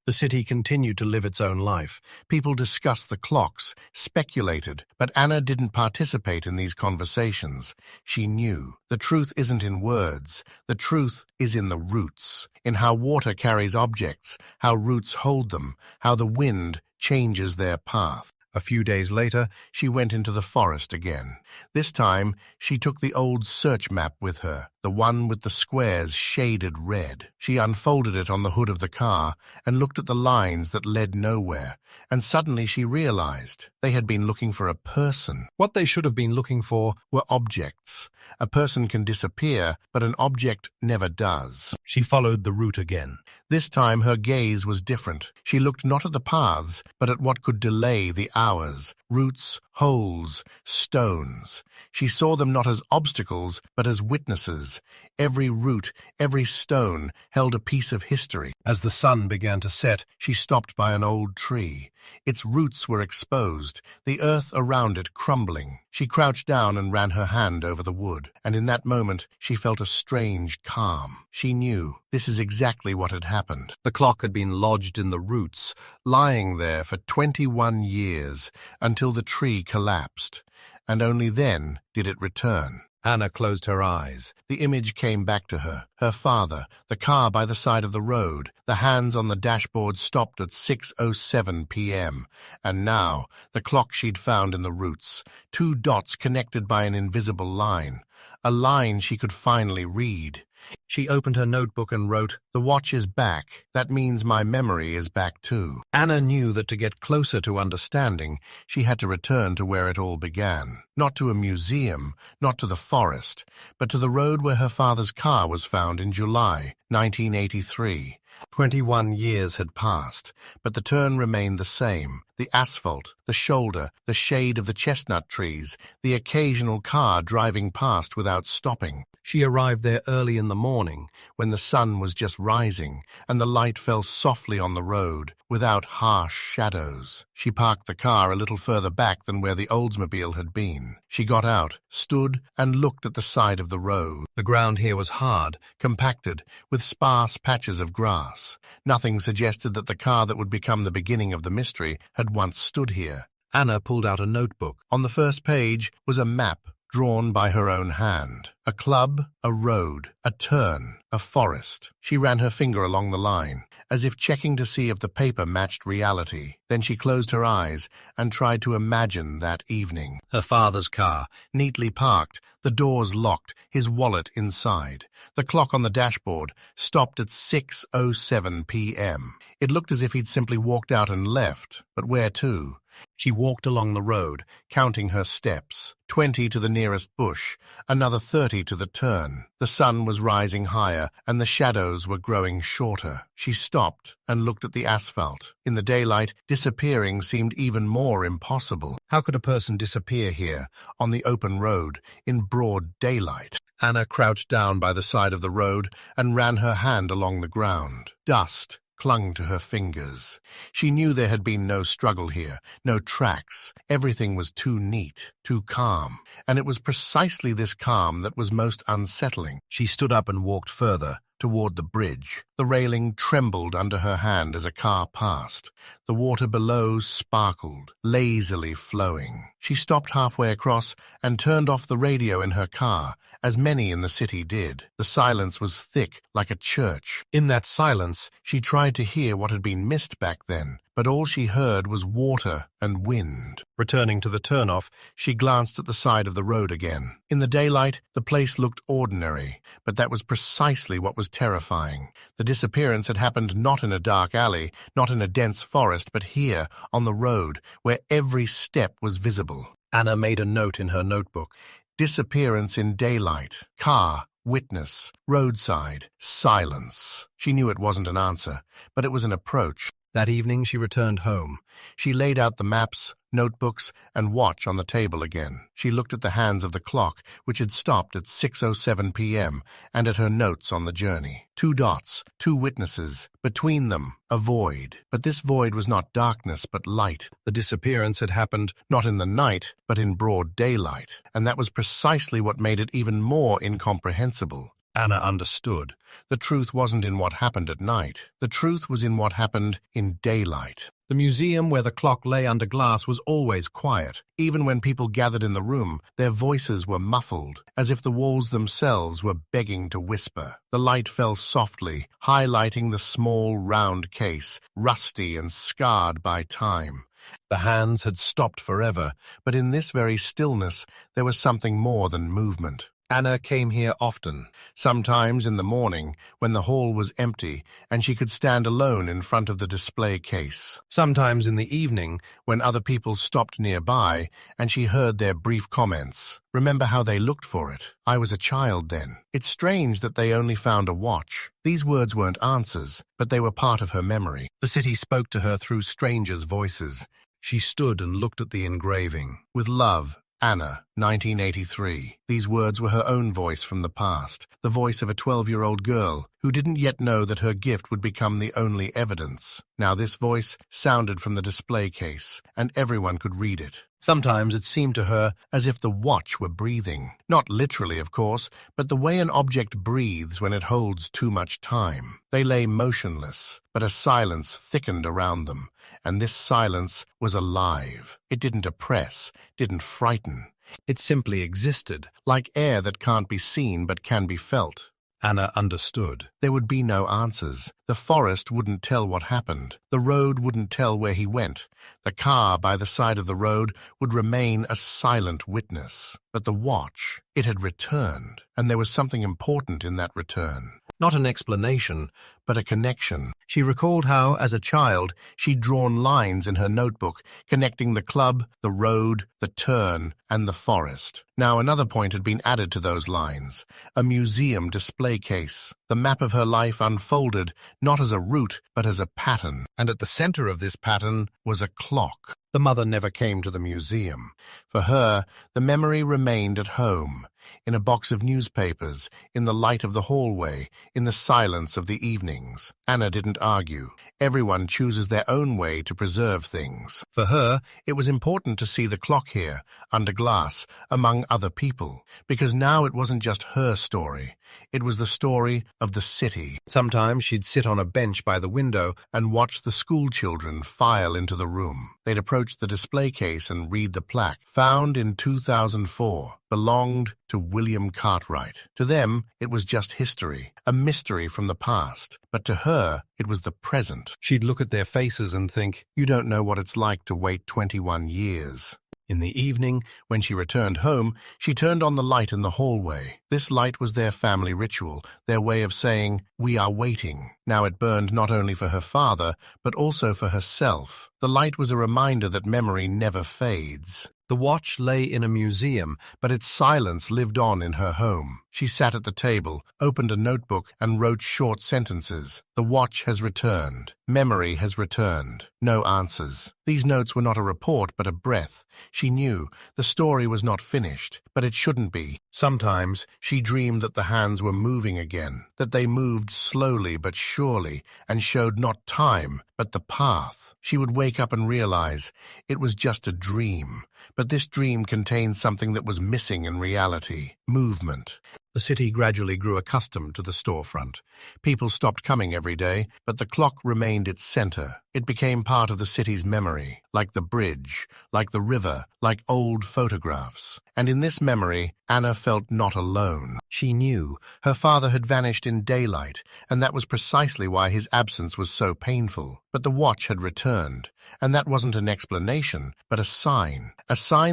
The city continued to live its own life. People discussed the clocks, speculated, but Anna didn't participate in these conversations. She knew. The truth isn't in words. The truth is in the roots, in how water carries objects, how roots hold them, how the wind changes their path. A few days later, she went into the forest again. This time, she took the old search map with her, the one with the squares shaded red. She unfolded it on the hood of the car and looked at the lines that led nowhere, and suddenly she realized they had been looking for a person. What they should have been looking for were objects. A person can disappear, but an object never does. She followed the route again. This time her gaze was different. She looked not at the paths, but at what could delay the hours. Roots, holes, stones. She saw them not as obstacles, but as witnesses. Every root, every stone held a piece of history. As the sun began to set, she stopped by an old tree. Its roots were exposed, the earth around it crumbling. She crouched down and ran her hand over the wood, and in that moment she felt a strange calm. She knew this is exactly what had happened. The clock had been lodged in the roots, lying there for 21 years, until the tree collapsed, and only then did it return. Anna closed her eyes. The image came back to her. Her father, the car by the side of the road, the hands on the dashboard stopped at 6:07 p.m. And now, the clock she'd found in the roots, 2 dots connected by an invisible line. A line she could finally read. She opened her notebook and wrote, "The watch is back. That means my memory is back too." Anna knew that to get closer to understanding, She had to return to where it all began. Not to a museum, not to the forest, but to the road where her father's car was found in July 1983. 21 years had passed, but the turn remained the same. The asphalt, the shoulder, the shade of the chestnut trees, the occasional car driving past without stopping. She arrived there early in the morning, when the sun was just rising, and the light fell softly on the road, without harsh shadows. She parked the car a little further back than where the Oldsmobile had been. She got out, stood, and looked at the side of the road. the ground here was hard. Compacted, with sparse patches of grass. Nothing suggested that the car that would become the beginning of the mystery had once stood here. Anna pulled out a notebook. On the first page was a map drawn by her own hand. A club, a road, a turn, a forest. She ran her finger along the line, as if checking to see if the paper matched reality. Then she closed her eyes and tried to imagine that evening. Her father's car. Neatly parked, the doors locked, his wallet inside. The clock on the dashboard stopped at 6:07 p.m. It looked as if he'd simply walked out and left, but where to? She walked along the road, counting her steps. 20 to the nearest bush, another 30 to the turn. The sun was rising higher, and the shadows were growing shorter. She stopped and looked at the asphalt. In the daylight, disappearing seemed even more impossible. How could a person disappear here, on the open road, in broad daylight? Anna crouched down by the side of the road and ran her hand along the ground. Dust clung to her fingers. She knew there had been no struggle here, no tracks. Everything was too neat, too calm, and it was precisely this calm that was most unsettling. She stood up and walked further, toward the bridge. The railing trembled under her hand as a car passed. The water below sparkled, lazily flowing. She stopped halfway across and turned off the radio in her car, as many in the city did. The silence was thick, like a church. In that silence, she tried to hear what had been missed back then, but all she heard was water and wind. Returning to the turnoff, she glanced at the side of the road again. In the daylight, the place looked ordinary, but that was precisely what was terrifying. The disappearance had happened not in a dark alley, not in a dense forest, but here, on the road, where every step was visible. Anna made a note in her notebook. Disappearance in daylight. Car. Witness. Roadside. Silence. She knew it wasn't an answer, but it was an approach. That evening she returned home. She laid out the maps, notebooks, and watch on the table again. She looked at the hands of the clock, which had stopped at 6:07 p.m., and at her notes on the journey. 2 dots, 2 witnesses. Between them, a void. But this void was not darkness, but light. The disappearance had happened Not in the night, but in broad daylight. And that was precisely what made it even more incomprehensible. Anna understood. The truth wasn't in what happened at night. The truth was in what happened in daylight. The museum where the clock lay under glass was always quiet. Even when people gathered in the room, their voices were muffled, as if the walls themselves were begging to whisper. The light fell softly, highlighting the small, round case, rusty and scarred by time. The hands had stopped forever, but in this very stillness there was something more than movement. Anna came here often, sometimes in the morning when the hall was empty and she could stand alone in front of the display case. Sometimes in the evening when other people stopped nearby and she heard their brief comments. Remember how they looked for it? I was a child then. It's strange that they only found a watch. These words weren't answers, but they were part of her memory. The city spoke to her through strangers' voices. She stood and looked at the engraving. With love, Anna, 1983. These words were her own voice from the past, the voice of a 12-year-old girl who didn't yet know that her gift would become the only evidence. Now this voice sounded from the display case, and everyone could read it. Sometimes it seemed to her as if the watch were breathing. Not literally, of course, but the way an object breathes when it holds too much time. They lay motionless, but a silence thickened around them, and this silence was alive. It didn't oppress, didn't frighten. It simply existed. like air that can't be seen but can be felt. Anna understood. There would be no answers. The forest wouldn't tell what happened. The road wouldn't tell where he went. The car by the side of the road would remain a silent witness. But the watch, it had returned, and there was something important in that return. Not an explanation, But a connection. she recalled how, as a child, She'd drawn lines in her notebook, connecting the club, the road, the turn, and the forest. Now another point had been added to those lines, a museum display case. The map of her life unfolded, not as a route, but as a pattern. And at the center of this pattern was a clock. The mother never came to the museum. For her, the memory remained at home, in a box of newspapers, in the light of the hallway, in the silence of the evenings. Anna didn't argue. Everyone chooses their own way to preserve things. For her, it was important to see the clock here, under glass, among other people, because now it wasn't just her story. It was the story of the city. Sometimes she'd sit on a bench by the window and watch the school children file into the room. They'd approach the display case and read the plaque, found in 2004, belonged to William Cartwright. To them, it was just history, a mystery from the past. But to her, it was the present. she'd look at their faces and think. You don't know what it's like to wait 21 years. In the evening, when she returned home, she turned on the light in the hallway. This light was their family ritual, their way of saying, "We are waiting." Now it burned not only for her father, but also for herself. The light was a reminder that memory never fades. The watch lay in a museum, but its silence lived on in her home. She sat at the table, opened a notebook, and wrote short sentences. The watch has returned. Memory has returned. No answers. These notes were not a report, but a breath. She knew the story was not finished, but it shouldn't be. Sometimes she dreamed that the hands were moving again, that they moved slowly but surely, and showed not time, but the path. She would wake up and realize it was just a dream, but this dream contained something that was missing in reality: movement. The city gradually grew accustomed to the storefront. People stopped coming every day, but the clock remained its center. It became part of the city's memory, like the bridge, like the river, like old photographs. And in this memory, Anna felt not alone. She knew her father had vanished in daylight, and that was precisely why his absence was so painful. But the watch had returned, and that wasn't an explanation, but a sign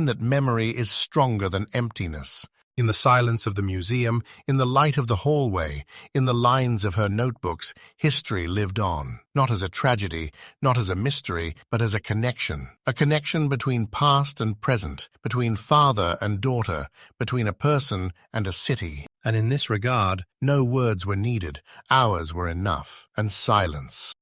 that memory is stronger than emptiness. In the silence of the museum, in the light of the hallway, in the lines of her notebooks, history lived on, not as a tragedy, not as a mystery, but as a connection between past and present, between father and daughter, between a person and a city. And in this regard, no words were needed, hours were enough, and silence.